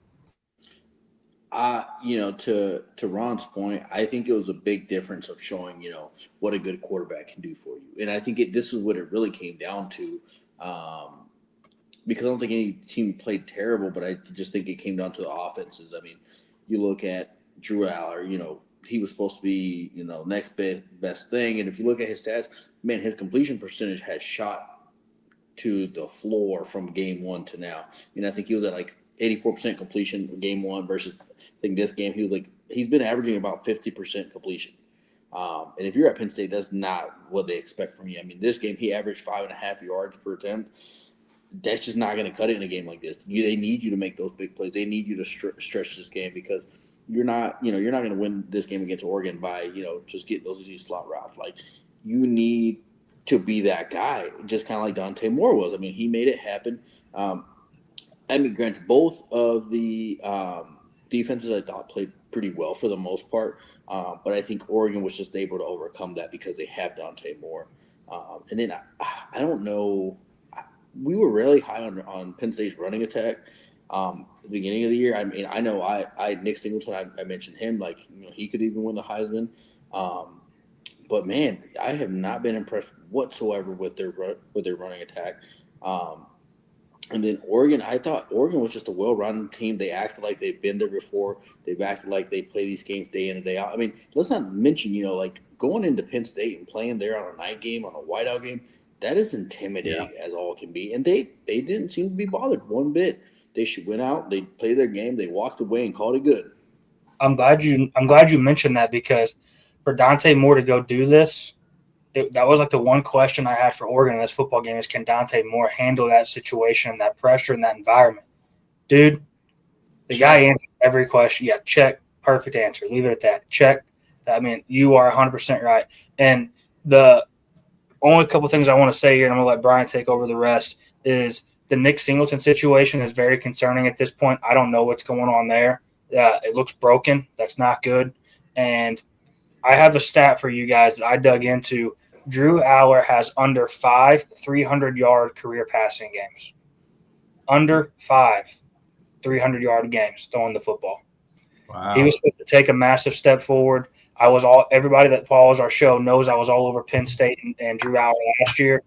To Ron's point, I think it was a big difference of showing, what a good quarterback can do for you. And I think this is what it really came down to. Because I don't think any team played terrible, but I just think it came down to the offenses. I mean, you look at Drew Aller, he was supposed to be, next best thing. And if you look at his stats, man, his completion percentage has shot to the floor from game one to now. I think he was at like 84% completion in game one versus I think this game he's been averaging about 50% completion. And if you're at Penn State, that's not what they expect from you. I mean, this game he averaged 5.5 yards per attempt. That's just not going to cut it in a game like this. They need you to make those big plays. They need you to stretch this game because you're not going to win this game against Oregon by, just getting those easy slot routes. Like, you need to be that guy, just kind of like Dante Moore was. I mean, he made it happen. Granted, both of the defenses I thought played pretty well for the most part, but I think Oregon was just able to overcome that because they have Dante Moore. And then I don't know. We were really high on Penn State's running attack at the beginning of the year. I mean, I know I Nick Singleton, I mentioned him, he could even win the Heisman. But man, I have not been impressed whatsoever with their running attack. And then Oregon, I thought Oregon was just a well-run team. They acted like they've been there before. They've acted like they play these games day in and day out. I mean, let's not mention, going into Penn State and playing there on a night game, on a whiteout game, that is intimidating as all can be. And they didn't seem to be bothered one bit. They went out, they played their game, they walked away and called it good. I'm glad you mentioned that because for Dante Moore to go do this, that was like the one question I had for Oregon in this football game is can Dante Moore handle that situation, that pressure, and that environment? Dude, the guy answered every question. Yeah, check, perfect answer. Leave it at that. Check. I mean, you are 100% right. And the only couple things I want to say here, and I'm going to let Brian take over the rest, is the Nick Singleton situation is very concerning at this point. I don't know what's going on there. It looks broken. That's not good. And I have a stat for you guys that I dug into. Drew Aller has under 5 300-yard career passing games. Under 5 300-yard games throwing the football. Wow. He was supposed to take a massive step forward. Everybody that follows our show knows I was all over Penn State and Drew Aller last year.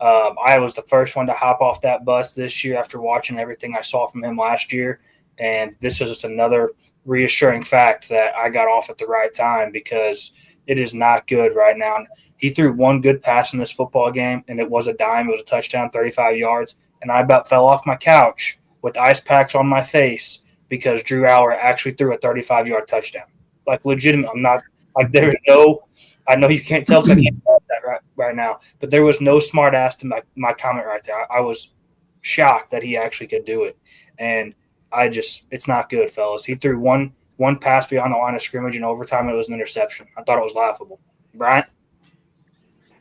I was the first one to hop off that bus this year after watching everything I saw from him last year. And this is just another reassuring fact that I got off at the right time because it is not good right now. He threw one good pass in this football game, and it was a dime. It was a touchdown, 35 yards. And I about fell off my couch with ice packs on my face because Drew Aller actually threw a 35-yard touchdown. Like, legitimate. I'm not – like, there's no – I know you can't tell because I can't tell that right now, but there was no smart ass to my comment right there. I was shocked that he actually could do it. And it's not good, fellas. He threw one pass beyond the line of scrimmage in overtime. It was an interception. I thought it was laughable. Brian?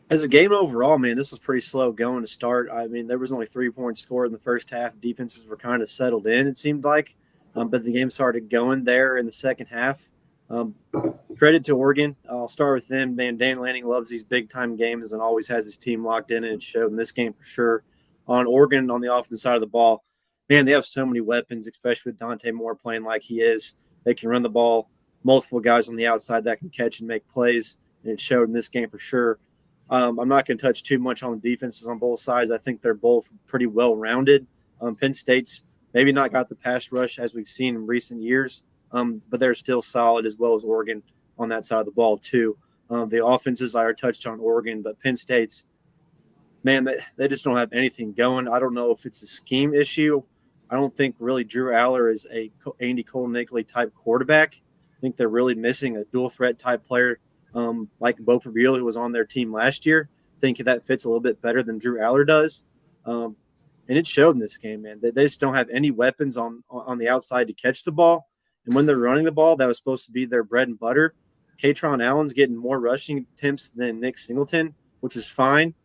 As a game overall, man, this was pretty slow going to start. I mean, there was only 3 points scored in the first half. Defenses were kind of settled in, it seemed like. But the game started going there in the second half. Credit to Oregon. I'll start with them. Man, Dan Lanning loves these big-time games and always has his team locked in, and it showed in this game for sure. On Oregon, on the offensive side of the ball, man, they have so many weapons, especially with Dante Moore playing like he is. They can run the ball, multiple guys on the outside that can catch and make plays, and it showed in this game for sure. I'm not going to touch too much on the defenses on both sides. I think they're both pretty well-rounded. Penn State's maybe not got the pass rush as we've seen in recent years, but they're still solid as well as Oregon on that side of the ball too. The offenses I already touched on Oregon, but Penn State's, man, they just don't have anything going. I don't know if it's a scheme issue. I don't think really Drew Aller is a Andy Cole-Nicolay type quarterback. I think they're really missing a dual threat type player like Bo Prabila, who was on their team last year. I think that fits a little bit better than Drew Aller does. And it showed in this game, man. They just don't have any weapons on the outside to catch the ball. And when they're running the ball, that was supposed to be their bread and butter. Katron Allen's getting more rushing attempts than Nick Singleton, which is fine,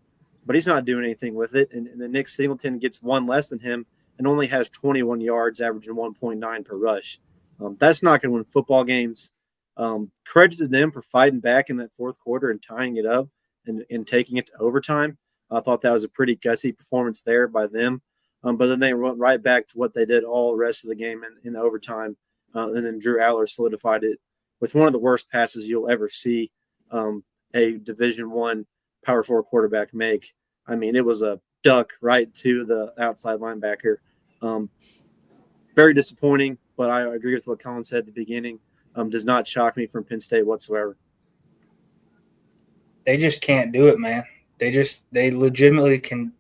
but he's not doing anything with it. And then Nick Singleton gets one less than him, and only has 21 yards, averaging 1.9 per rush. That's not going to win football games. Credit to them for fighting back in that fourth quarter and tying it up and taking it to overtime. I thought that was a pretty gutsy performance there by them. But then they went right back to what they did all the rest of the game in overtime. And then Drew Aller solidified it with one of the worst passes you'll ever see a Division I Power 4 quarterback make. I mean, it was a duck right to the outside linebacker. Very disappointing, but I agree with what Colin said at the beginning. Does not shock me from Penn State whatsoever. They just can't do it, man. They legitimately can.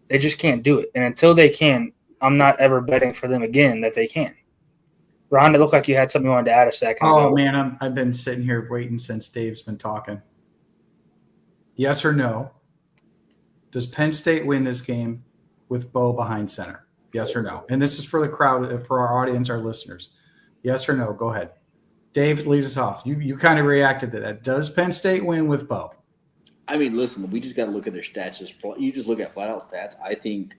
They just can't do it. And until they can, I'm not ever betting for them again that they can. Ron, it looked like you had something you wanted to add a second ago. Oh, man, I've been sitting here waiting since Dave's been talking. Yes or no? Does Penn State win this game with Bo behind center? Yes or no? And this is for the crowd, for our audience, our listeners. Yes or no? Go ahead. Dave, lead us off. You kind of reacted to that. Does Penn State win with Bo? I mean, listen, we just got to look at their stats. You just look at flat-out stats. I think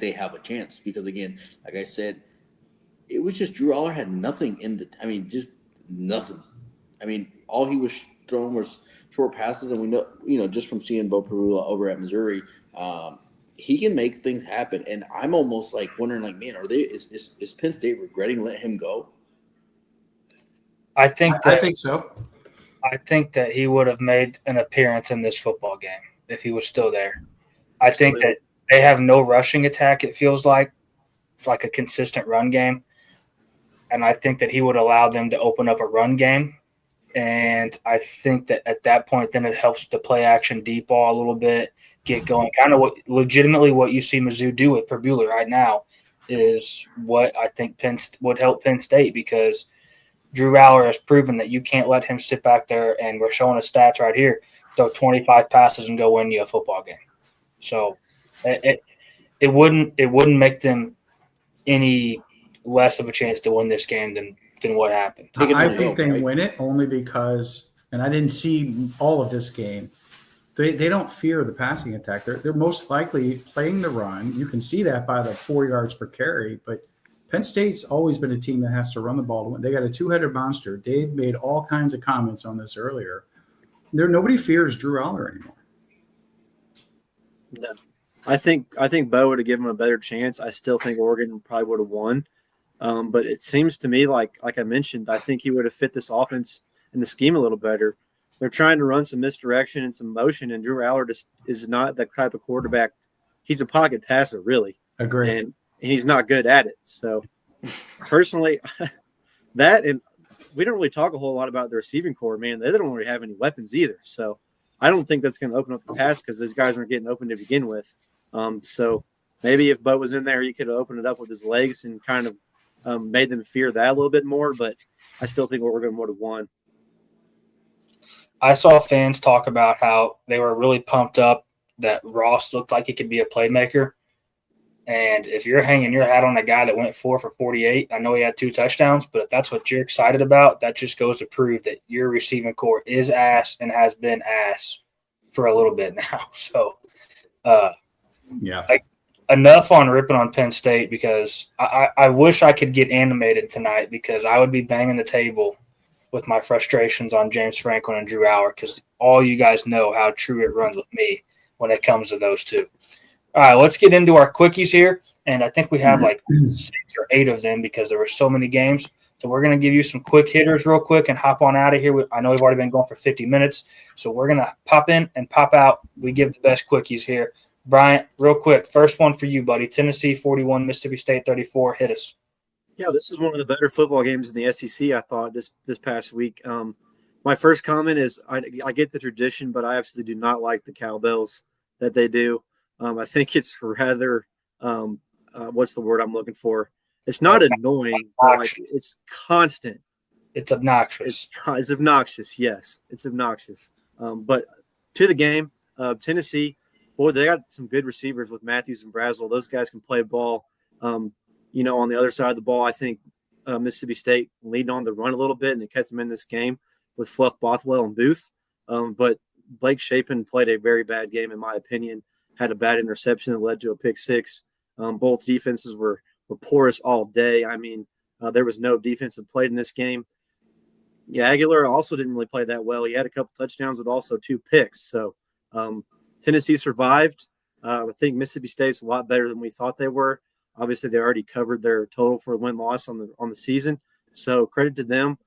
they have a chance because, again, like I said, it was just Drew Aller had nothing just nothing. I mean, all he was throwing was short passes, and we know, just from seeing Bo Perula over at Missouri, he can make things happen. And I'm almost like wondering, like, man, is Penn State regretting letting him go? I think so. I think that he would have made an appearance in this football game if he was still there. I think that they have no rushing attack, it feels like a consistent run game. And I think that he would allow them to open up a run game. And I think that at that point, then it helps to play action deep ball a little bit, get going. Kind of what you see Mizzou do with Perbula right now is what I think would help Penn State, because Drew Aller has proven that you can't let him sit back there, and we're showing his stats right here, throw 25 passes and go win you a football game. So it wouldn't make them any less of a chance to win this game than what happened. I think they win it only because, and I didn't see all of this game, they don't fear the passing attack. They're most likely playing the run. You can see that by the 4 yards per carry, but Penn State's always been a team that has to run the ball to win. They got a two-headed monster. Dave made all kinds of comments on this earlier. Nobody fears Drew Aller anymore. No. I think Bo would have given him a better chance. I still think Oregon probably would have won. But it seems to me like I mentioned, I think he would have fit this offense and the scheme a little better. They're trying to run some misdirection and some motion, and Drew Aller just is not that type of quarterback. He's a pocket passer, really. Agreed. And he's not good at it. So, personally, that, and we don't really talk a whole lot about the receiving core, man. They don't really have any weapons either. So, I don't think that's going to open up the pass because those guys aren't getting open to begin with. So, maybe if Bo was in there, he could have opened it up with his legs and kind of made them fear that a little bit more. But I still think Oregon would have won. I saw fans talk about how they were really pumped up that Ross looked like he could be a playmaker. And if you're hanging your hat on a guy that went 4 for 48, I know he had 2 touchdowns, but if that's what you're excited about, that just goes to prove that your receiving core is ass and has been ass for a little bit now. So, enough on ripping on Penn State, because I wish I could get animated tonight, because I would be banging the table with my frustrations on James Franklin and Drew Aller, because all you guys know how true it runs with me when it comes to those two. All right, let's get into our quickies here, and I think we have like 6 or 8 of them because there were so many games. So we're going to give you some quick hitters real quick and hop on out of here. I know we've already been going for 50 minutes, so we're going to pop in and pop out. We give the best quickies here. Bryant, real quick, first one for you, buddy. Tennessee 41, Mississippi State 34. Hit us. Yeah, this is one of the better football games in the SEC, I thought, this past week. My first comment is I get the tradition, but I absolutely do not like the cowbells that they do. I think it's rather what's the word I'm looking for? It's not annoying, but like it's constant. It's obnoxious. It's obnoxious, yes. It's obnoxious. But to the game, Tennessee, boy, they got some good receivers with Matthews and Brazel. Those guys can play ball. On the other side of the ball, I think Mississippi State leaned on the run a little bit, and it kept them in this game with Fluff Bothwell and Booth. But Blake Shapen played a very bad game, in my opinion. Had a bad interception that led to a pick 6. Both defenses were porous all day. I mean, there was no defensive play in this game. Yeah, Aguilar also didn't really play that well. He had a couple touchdowns with also 2 picks. So Tennessee survived. I think Mississippi State's a lot better than we thought they were. Obviously, they already covered their total for win-loss on the season. So credit to them,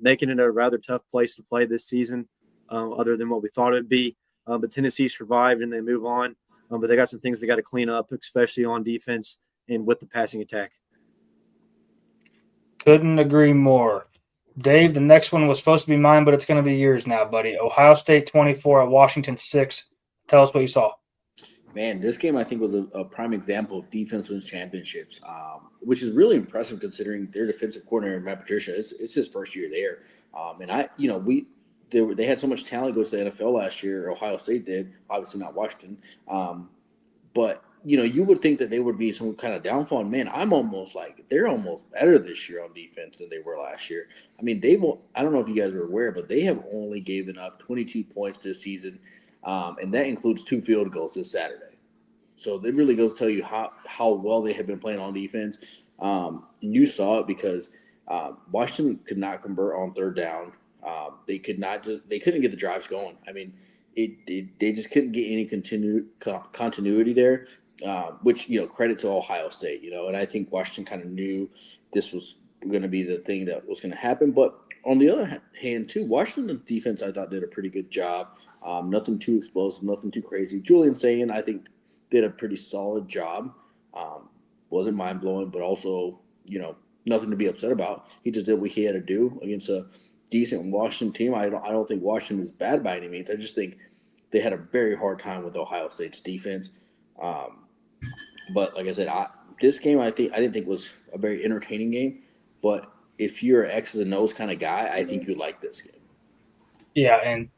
making it a rather tough place to play this season, other than what we thought it'd be. But Tennessee survived and they move on. But they got some things they got to clean up, especially on defense and with the passing attack. Couldn't agree more. Dave, the next one was supposed to be mine, but it's going to be yours now, buddy. Ohio State 24 at Washington 6. Tell us what you saw. Man, this game I think was a prime example of defense wins championships, which is really impressive considering their defensive coordinator Matt Patricia. It's his first year there, and they had so much talent go to the NFL last year. Ohio State did, obviously not Washington, but you would think that they would be some kind of downfall. And man, they're almost better this year on defense than they were last year. I mean, I don't know if you guys are aware, but they have only given up 22 points this season, and that includes 2 field goals this Saturday. So it really goes to tell you how well they have been playing on defense. And you saw it because Washington could not convert on third down. They couldn't get the drives going. I mean, they just couldn't get any continuity there. Which credit to Ohio State. And I think Washington kind of knew this was going to be the thing that was going to happen. But on the other hand, too, Washington's defense I thought did a pretty good job. Nothing too explosive, nothing too crazy. Julian Sayin, I think, did a pretty solid job. Wasn't mind blowing, but also nothing to be upset about. He just did what he had to do against a decent Washington team. I don't think Washington is bad by any means. I just think they had a very hard time with Ohio State's defense. But like I said, this game I didn't think was a very entertaining game. But if you're an X's and O's kind of guy, I think you'd like this game. Yeah, and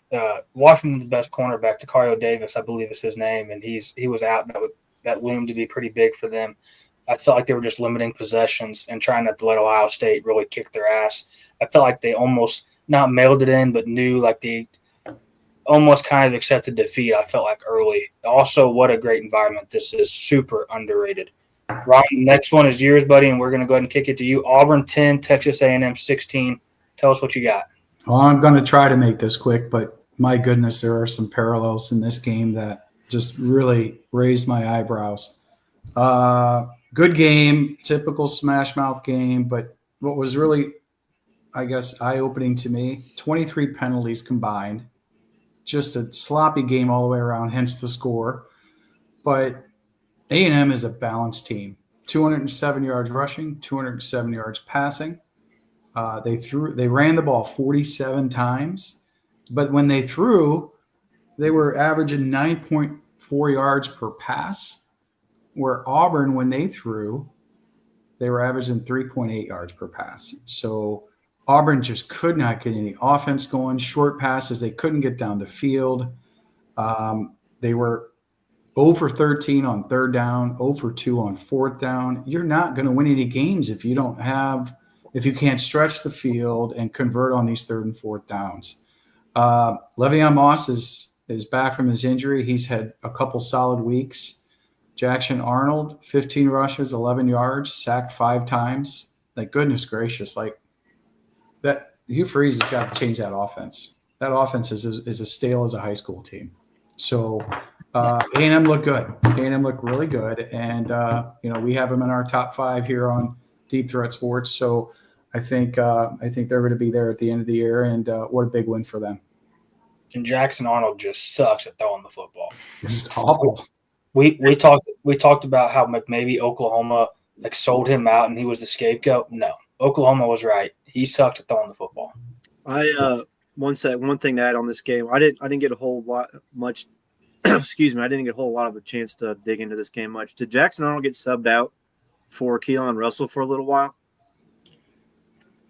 Washington's best cornerback, Tacario Davis, I believe is his name, and he was out. That loomed to be pretty big for them. I felt like they were just limiting possessions and trying not to let Ohio State really kick their ass. I felt like they almost not mailed it in, but knew like they almost kind of accepted defeat, I felt like, early. Also, what a great environment. This is super underrated. Ryan, the next one is yours, buddy, and we're going to go ahead and kick it to you. Auburn 10, Texas A&M 16. Tell us what you got. Well, I'm going to try to make this quick, but my goodness, there are some parallels in this game that just really raised my eyebrows. Good game, typical smash mouth game, but what was really, I guess, eye-opening to me, 23 penalties combined. Just a sloppy game all the way around, hence the score. But A&M is a balanced team. 207 yards rushing, 207 yards passing. They ran the ball 47 times, but when they threw, they were averaging 9.4 yards per pass, where Auburn, when they threw, they were averaging 3.8 yards per pass. So Auburn just could not get any offense going. Short passes, they couldn't get down the field. They were 0 for 13 on third down, 0 for 2 on fourth down. You're not going to win any games if you can't stretch the field and convert on these third and fourth downs. Le'Veon Moss is back from his injury. He's had a couple solid weeks. Jackson Arnold, 15 rushes, 11 yards, sacked 5 times. Like, goodness gracious, like that. Hugh Freeze has got to change that offense. That offense is as stale as a high school team. So A&M looked good. A&M looked really good, and we have them in our top 5 here on Deep Threat Sports. So I think they're going to be there at the end of the year, and what a big win for them. And Jackson Arnold just sucks at throwing the football. It's awful. We talked about how maybe Oklahoma sold him out and he was the scapegoat. No, Oklahoma was right. He sucked at throwing the football. One thing to add on this game. I didn't get a whole lot much. Excuse me. I didn't get a whole lot of a chance to dig into this game much. Did Jackson Arnold get subbed out for Keelan Russell for a little while?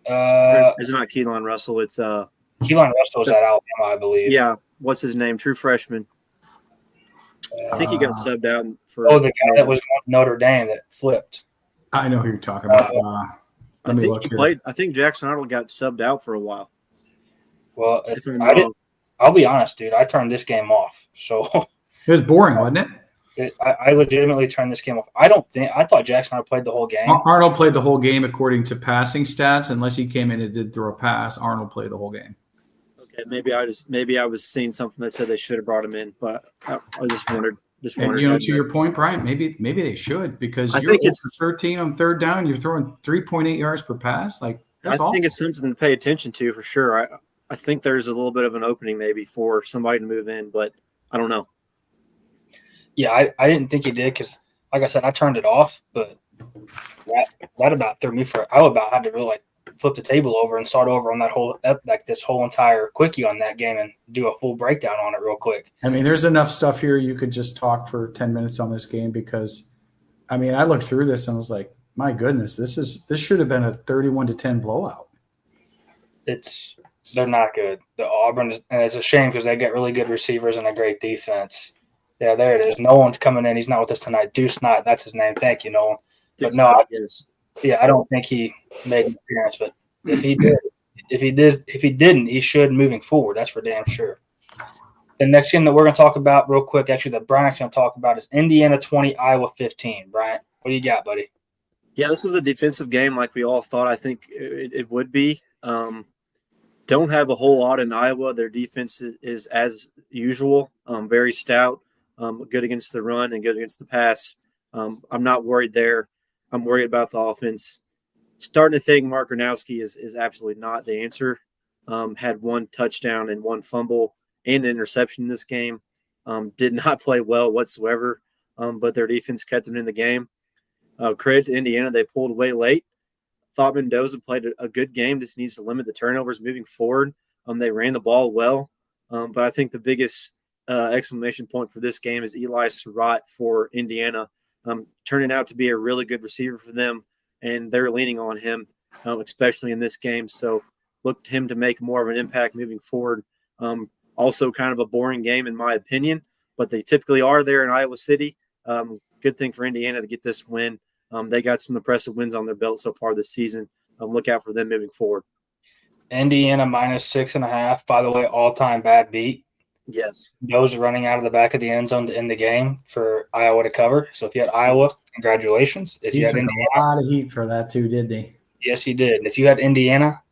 It's not Keelan Russell. It's Keelan Russell was at Alabama, I believe. Yeah. What's his name? True freshman. I think he got subbed out for. Oh, the guy that was on Notre Dame that flipped. I know who you're talking about. I think he played. I think Jackson Arnold got subbed out for a while. Well, I'll be honest, dude. I turned this game off. So it was boring, wasn't it? I legitimately turned this game off. I thought Jackson Arnold played the whole game. Arnold played the whole game according to passing stats. Unless he came in and did throw a pass, Arnold played the whole game. Okay, maybe I was seeing something that said they should have brought him in, but I just wondered. And to your point, Brian, maybe they should, because I you're think it's 13 on third down. You're throwing 3.8 yards per pass. Like, that's I think it's something to pay attention to for sure. I think there's a little bit of an opening maybe for somebody to move in, but I don't know. Yeah, I didn't think he did because, like I said, I turned it off, but that about threw me for. I about had to really flip the table over and start over on that whole this whole entire quickie on that game and do a full breakdown on it real quick. I mean, there's enough stuff here you could just talk for 10 minutes on this game, because, I mean, I looked through this and was like, my goodness, this should have been a 31-10 blowout. They're not good. The Auburn, and it's a shame because they get really good receivers and a great defense. Yeah, there it is. Nolan's coming in. He's not with us tonight. Deuce Knott, that's his name. Thank you, Nolan. But no, I don't think he made an appearance. But if he did, if he didn't, he should moving forward. That's for damn sure. The next game that we're going to talk about real quick, actually, that Brian's going to talk about, is Indiana 20, Iowa 15. Brian, what do you got, buddy? Yeah, this was a defensive game like we all thought. I think it would be. Don't have a whole lot in Iowa. Their defense is as usual, very stout, good against the run and good against the pass. I'm not worried there. I'm worried about the offense. Starting to think Mark Gronowski is absolutely not the answer. Had one touchdown and one fumble and an interception in this game. Did not play well whatsoever, but their defense kept them in the game. Credit to Indiana. They pulled away late. Thought Mendoza played a good game. Just needs to limit the turnovers moving forward. They ran the ball well. But I think the biggest exclamation point for this game is Eli Surratt for Indiana, turning out to be a really good receiver for them, and they're leaning on him, especially in this game. So look to him to make more of an impact moving forward. Also kind of a boring game in my opinion, but they typically are there in Iowa City. Good thing for Indiana to get this win. They got some impressive wins on their belt so far this season. Look out for them moving forward. Indiana -6.5. By the way, all-time bad beat. Yes. Those running out of the back of the end zone to end the game for Iowa to cover. So if you had Iowa, congratulations. If He you had took Indiana, a lot of heat for that too, didn't he? yes, he did. And if you had Indiana,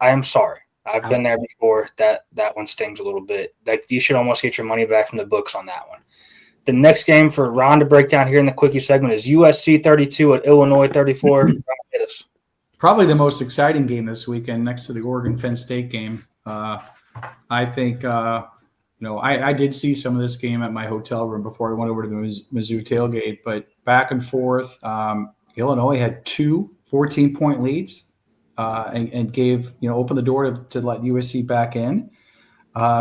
I am sorry. I've been there before. That one stings a little bit. Like, you should almost get your money back from the books on that one. The next game for Ron to break down here in the quickie segment is USC 32 at Illinois 34. Probably the most exciting game this weekend, next to the Oregon-Penn State game. I think, I did see some of this game at my hotel room before I went over to the Mizzou tailgate, but back and forth. Illinois had two 14-point leads and gave, opened the door to let USC back in.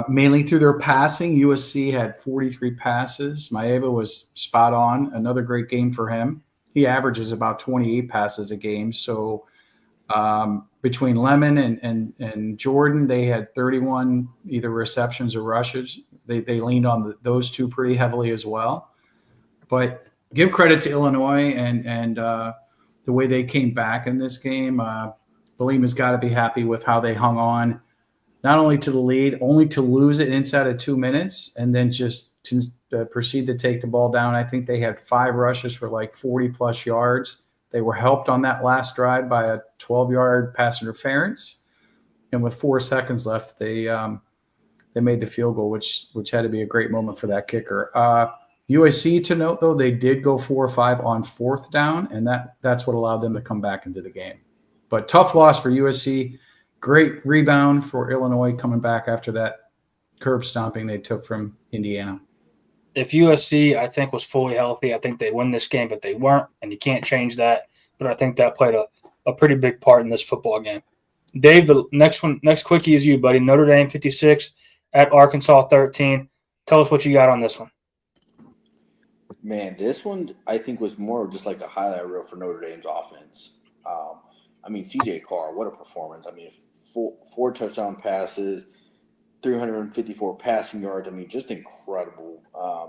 Mainly through their passing. USC had 43 passes. Maeva was spot on. Another great game for him. He averages about 28 passes a game. So between Lemon and Jordan, they had 31 either receptions or rushes. They leaned on those two pretty heavily as well. But give credit to Illinois and the way they came back in this game. Bielema's got to be happy with how they hung on. Not only to the lead, only to lose it inside of 2 minutes and then just proceed to take the ball down. I think they had 5 rushes for like 40-plus yards. They were helped on that last drive by a 12-yard pass interference. And with 4 seconds left, they made the field goal, which had to be a great moment for that kicker. USC, to note, though, they did go 4 or 5 on 4th down, and that's what allowed them to come back into the game. But tough loss for USC. Great rebound for Illinois coming back after that curb stomping they took from Indiana. If USC, I think, was fully healthy, I think they win this game, but they weren't, and you can't change that. But I think that played a pretty big part in this football game. Dave, the next quickie is you, buddy. Notre Dame 56 at Arkansas 13. Tell us what you got on this one. Man, this one I think was more just like a highlight reel for Notre Dame's offense. C.J. Carr, what a performance. 4 touchdown passes, 354 passing yards. Just incredible.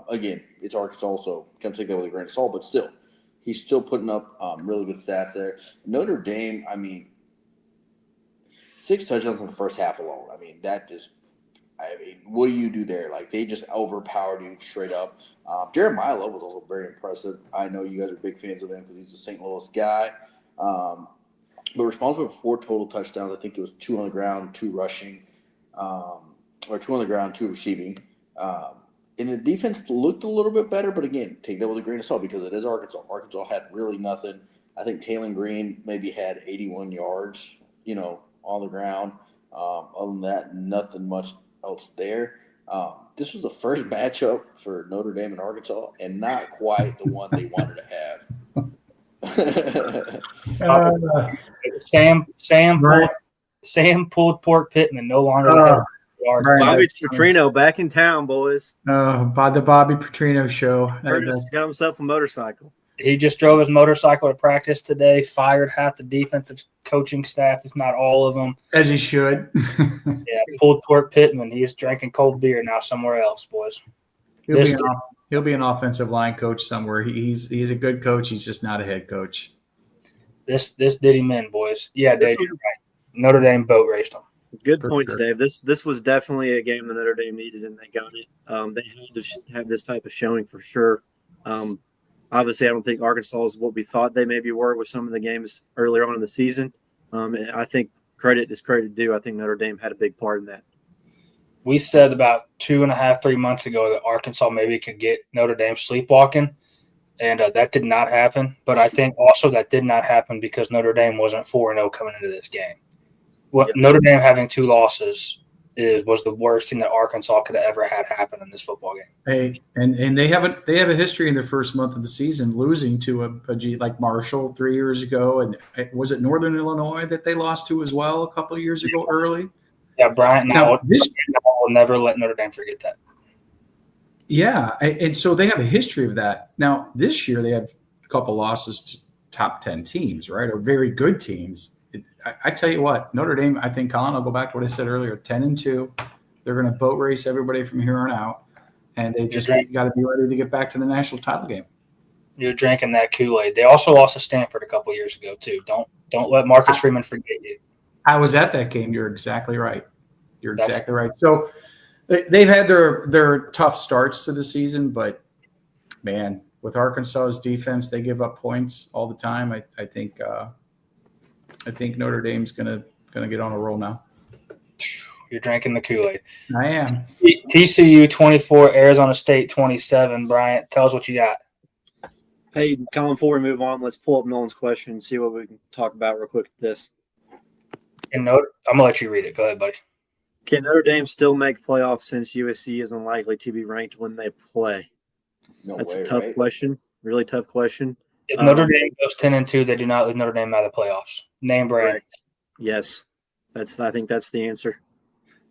Again, it's Arkansas, so can't take that with a grain of salt, but still, he's still putting up really good stats there. Notre Dame, 6 touchdowns in the first half alone. That just I mean, what do you do there? Like, they just overpowered you straight up. Jeremiah Love was also very impressive. I know you guys are big fans of him because he's a St. Louis guy. But responsible for 4 total touchdowns. I think it was 2 on the ground, 2 rushing, or 2 on the ground, 2 receiving. And the defense looked a little bit better, but again, take that with a grain of salt because it is Arkansas. Arkansas had really nothing. I think Taylor Green maybe had 81 yards, on the ground. Other than that, nothing much else there. This was the first matchup for Notre Dame and Arkansas, and not quite the one they wanted to have. Sam pulled Pork Pittman no longer. Right. Bobby Petrino back in town, boys. By the Bobby Petrino show. Got himself a motorcycle. He just drove his motorcycle to practice today, fired half the defensive coaching staff, if not all of them. As he should. Yeah, pulled Pork Pittman. He's drinking cold beer now somewhere else, boys. He'll be an offensive line coach somewhere. He's a good coach. He's just not a head coach. This did him in, boys. Yeah, Dave, you're right. Notre Dame boat raced them. Good points, Dave. This was definitely a game that Notre Dame needed, and they got it. They had to have this type of showing for sure. Obviously, I don't think Arkansas is what we thought they maybe were with some of the games earlier on in the season. And I think credit is credit due. I think Notre Dame had a big part in that. We said about 2.5, 3 months ago that Arkansas maybe could get Notre Dame sleepwalking, and that did not happen. But I think also that did not happen because Notre Dame wasn't 4-0 coming into this game. Notre Dame having 2 losses was the worst thing that Arkansas could have ever had happen in this football game. Hey, and they have a history in their first month of the season losing to a G like Marshall 3 years ago, and was it Northern Illinois that they lost to as well a couple of years ago early? Yeah, Brian. Will never let Notre Dame forget that. Yeah, and so they have a history of that. Now this year they have a couple losses to top 10 teams, right, or very good teams. I tell you what, Notre Dame, I think, Colin, I'll go back to what I said earlier, 10-2. They're going to boat race everybody from here on out, and they just got to be ready to get back to the national title game. You're drinking that Kool-Aid. They also lost to Stanford a couple years ago, too. Don't let Marcus Freeman forget you. I was at that game. You're exactly right. Exactly right. So they've had their tough starts to the season, but, man, with Arkansas's defense, they give up points all the time. I think Notre Dame's gonna get on a roll now. You're drinking the Kool-Aid. I am. TCU 24, Arizona State 27. Bryant, tell us what you got. Hey, Colin, before we move on, let's pull up Nolan's question and see what we can talk about real quick with this. I'm gonna let you read it. Go ahead, buddy. Can Notre Dame still make playoffs since USC is unlikely to be ranked when they play? That's a tough question. Really tough question. If Notre Dame goes 10-2, they do not leave Notre Dame out of the playoffs. Name brand. Right. Yes, I think that's the answer.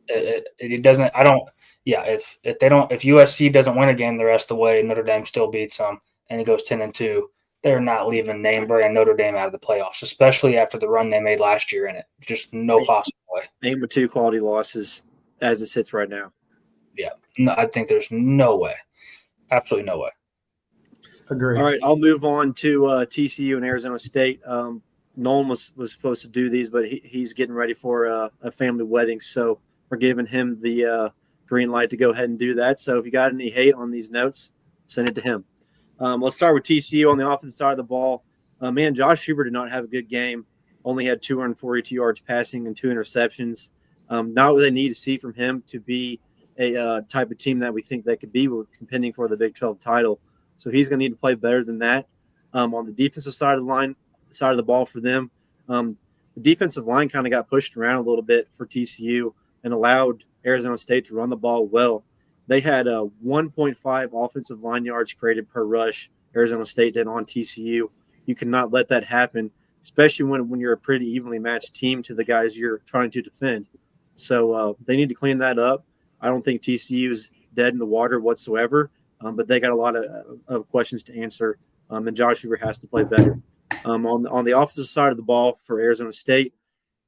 It doesn't. I don't. Yeah, if USC doesn't win a game the rest of the way, Notre Dame still beats them, and it goes 10-2. They're not leaving name brand Notre Dame out of the playoffs, especially after the run they made last year in it. Just no possible way. Aim with 2 quality losses as it sits right now. Yeah, no, I think there's no way. Absolutely no way. Agree. All right, I'll move on to TCU and Arizona State. Nolan was supposed to do these, but he's getting ready for a family wedding, so we're giving him the green light to go ahead and do that. So if you got any hate on these notes, send it to him. Let's start with TCU on the offensive side of the ball. Josh Hoover did not have a good game. Only had 242 yards passing and 2 interceptions. Not what they need to see from him to be a type of team that we think they could be. We're contending for the Big 12 title. So he's going to need to play better than that. On the defensive side of the ball for them, the defensive line kind of got pushed around a little bit for TCU and allowed Arizona State to run the ball well. They had a 1.5 offensive line yards created per rush. Arizona State did on TCU. You cannot let that happen, especially when you're a pretty evenly matched team to the guys you're trying to defend. So they need to clean that up. I don't think TCU is dead in the water whatsoever. But they got a lot of questions to answer, and Josh Hoover has to play better. On the offensive side of the ball for Arizona State,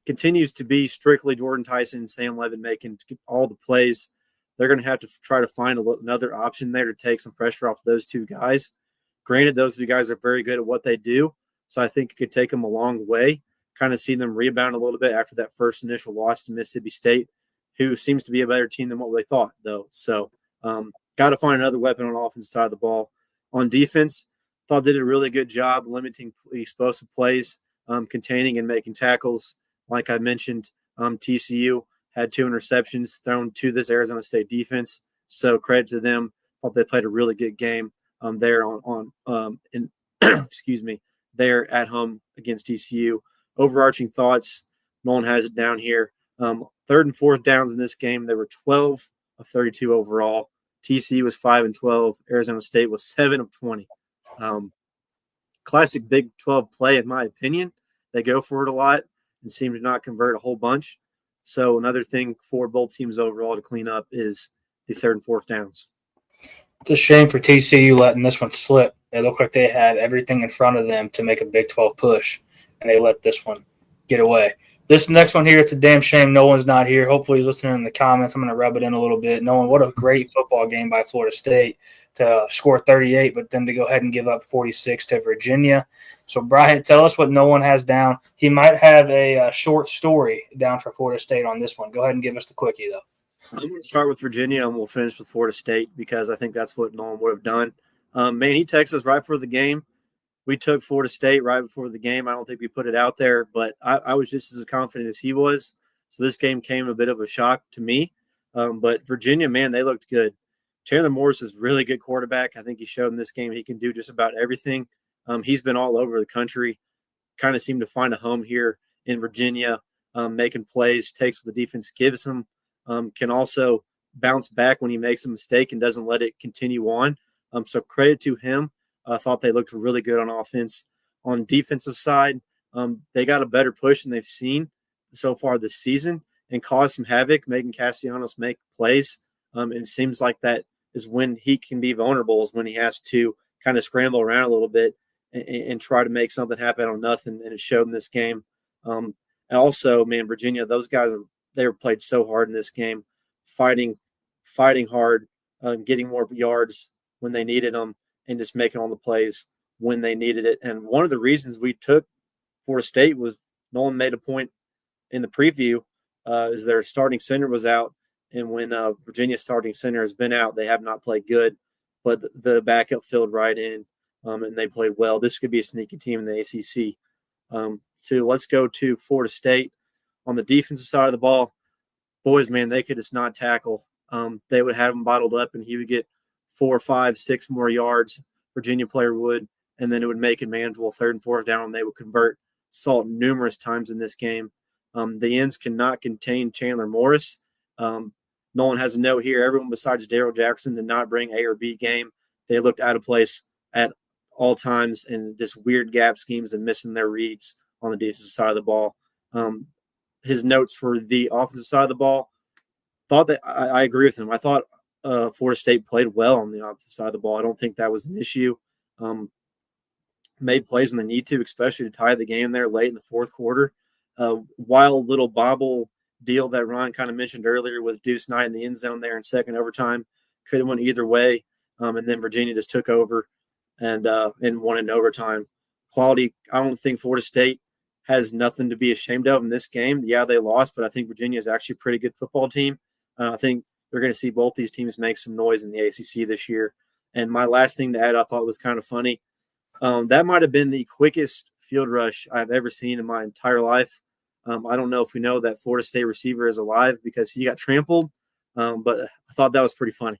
continues to be strictly Jordan Tyson and Sam Levin making all the plays. They're going to have to try to find another option there to take some pressure off those 2 guys. Granted, those 2 guys are very good at what they do, so I think it could take them a long way. Kind of see them rebound a little bit after that first initial loss to Mississippi State. who seems to be a better team than what they thought, though. So got to find another weapon on the offensive side of the ball. On defense, thought they did a really good job limiting explosive plays, containing and making tackles. Like I mentioned, TCU had 2 interceptions thrown to this Arizona State defense. So credit to them. Thought they played a really good game there excuse me, there at home against TCU. Overarching thoughts, Nolan has it down here. 3rd and 4th downs in this game, there were 12 of 32 overall. TCU was 5 and 12. Arizona State was 7 of 20. Classic Big 12 play, in my opinion. They go for it a lot and seem to not convert a whole bunch. So another thing for both teams overall to clean up is the 3rd and 4th downs. It's a shame for TCU letting this one slip. It looked like they had everything in front of them to make a Big 12 push, and they let this one get away. This next one here, it's a damn shame no one's not here. Hopefully he's listening in the comments. I'm going to rub it in a little bit. Nolan, what a great football game by Florida State to score 38, but then to go ahead and give up 46 to Virginia. So, Brian, tell us what Nolan has down. He might have a short story down for Florida State on this one. Go ahead and give us the quickie, though. I'm going to start with Virginia, and we'll finish with Florida State because I think that's what Nolan would have done. Man, he texted us right before the game. We took Florida State right before the game. I don't think we put it out there, but I was just as confident as he was. So this game came a bit of a shock to me. But Virginia, man, they looked good. Chandler Morris is a really good quarterback. I think he showed in this game he can do just about everything. He's been all over the country, kind of seemed to find a home here in Virginia, making plays, takes what the defense gives him, can also bounce back when he makes a mistake and doesn't let it continue on. So credit to him. I thought they looked really good on offense. On defensive side, they got a better push than they've seen so far this season and caused some havoc, making Castellanos make plays. And it seems like that is when he can be vulnerable, is when he has to kind of scramble around a little bit and try to make something happen on nothing. And it showed in this game. And also, man, Virginia, those guys, they were played so hard in this game, fighting hard, getting more yards when they needed them, and just making all the plays when they needed it. And one of the reasons we took Florida State was Nolan made a point in the preview is their starting center was out. And when Virginia's starting center has been out, they have not played good. But the backup filled right in, and they played well. This could be a sneaky team in the ACC. So let's go to Florida State. On the defensive side of the ball, boys, man, they could just not tackle. They would have him bottled up, and he would get 4, 5, 6 more yards. Virginia player would, and then it would make it manageable 3rd and 4th down, and they would convert Salt numerous times in this game. The ends cannot contain Chandler Morris. Nolan has a note here. Everyone besides Darrell Jackson did not bring A or B game. They looked out of place at all times and just weird gap schemes and missing their reads on the defensive side of the ball. His notes for the offensive side of the ball, thought that I agree with him. I thought Florida State played well on the offensive side of the ball. I don't think that was an issue. Made plays when they need to, especially to tie the game there late in the 4th quarter. Wild little bobble deal that Ron kind of mentioned earlier with Deuce Knight in the end zone there in second overtime. Could have went either way. And then Virginia just took over and won in overtime. Quality, I don't think Florida State has nothing to be ashamed of in this game. Yeah, they lost, but I think Virginia is actually a pretty good football team. I think we're going to see both these teams make some noise in the ACC this year. And my last thing to add, I thought was kind of funny. That might have been the quickest field rush I've ever seen in my entire life. I don't know if we know that Florida State receiver is alive because he got trampled, but I thought that was pretty funny.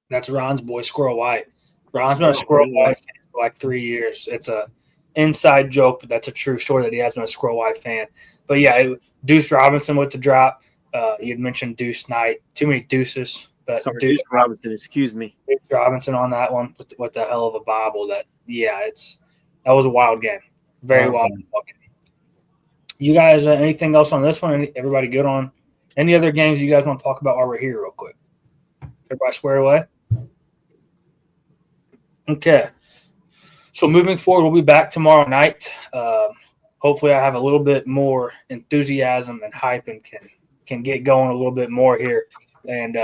That's Ron's boy, Squirrel White. Ron's been a Squirrel White fan for like 3 years. It's a inside joke, but that's a true story that he has been a Squirrel White fan. But yeah, Deuce Robinson with the drop. You'd mentioned Deuce Knight. Too many deuces. But sorry, Deuce Robinson, excuse me. Deuce Robinson on that one with the hell of a bobble. That was a wild game. Very wild game. You guys, anything else on this one? Everybody good on any other games you guys want to talk about while we're here real quick? Everybody squared away? Okay. So moving forward, we'll be back tomorrow night. Hopefully I have a little bit more enthusiasm and hype and can get going a little bit more here. And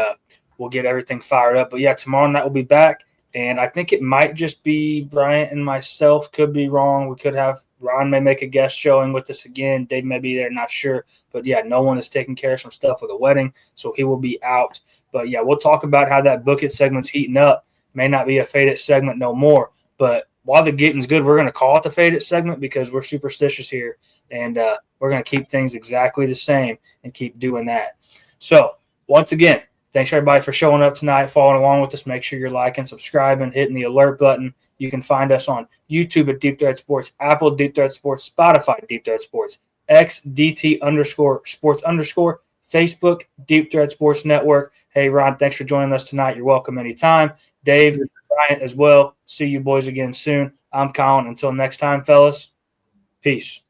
we'll get everything fired up. But, yeah, tomorrow night we'll be back. And I think it might just be Bryant and myself. Could be wrong. We could have Ron may make a guest showing with us again. Dave may be there, not sure. But, yeah, no one is taking care of some stuff with a wedding, so he will be out. But, yeah, we'll talk about how that Book It segment's heating up. May not be a Fade It segment no more. But while the getting's good, we're going to call it the Fade It segment because we're superstitious here. And we're going to keep things exactly the same and keep doing that. So, once again, thanks, everybody, for showing up tonight, following along with us. Make sure you're liking, subscribing, hitting the alert button. You can find us on YouTube at Deep Thread Sports, Apple Deep Thread Sports, Spotify Deep Thread Sports, XDT_sports_, Facebook Deep Thread Sports Network. Hey, Ron, thanks for joining us tonight. You're welcome anytime. Dave, Bryant as well. See you boys again soon. I'm Colin. Until next time, fellas, peace.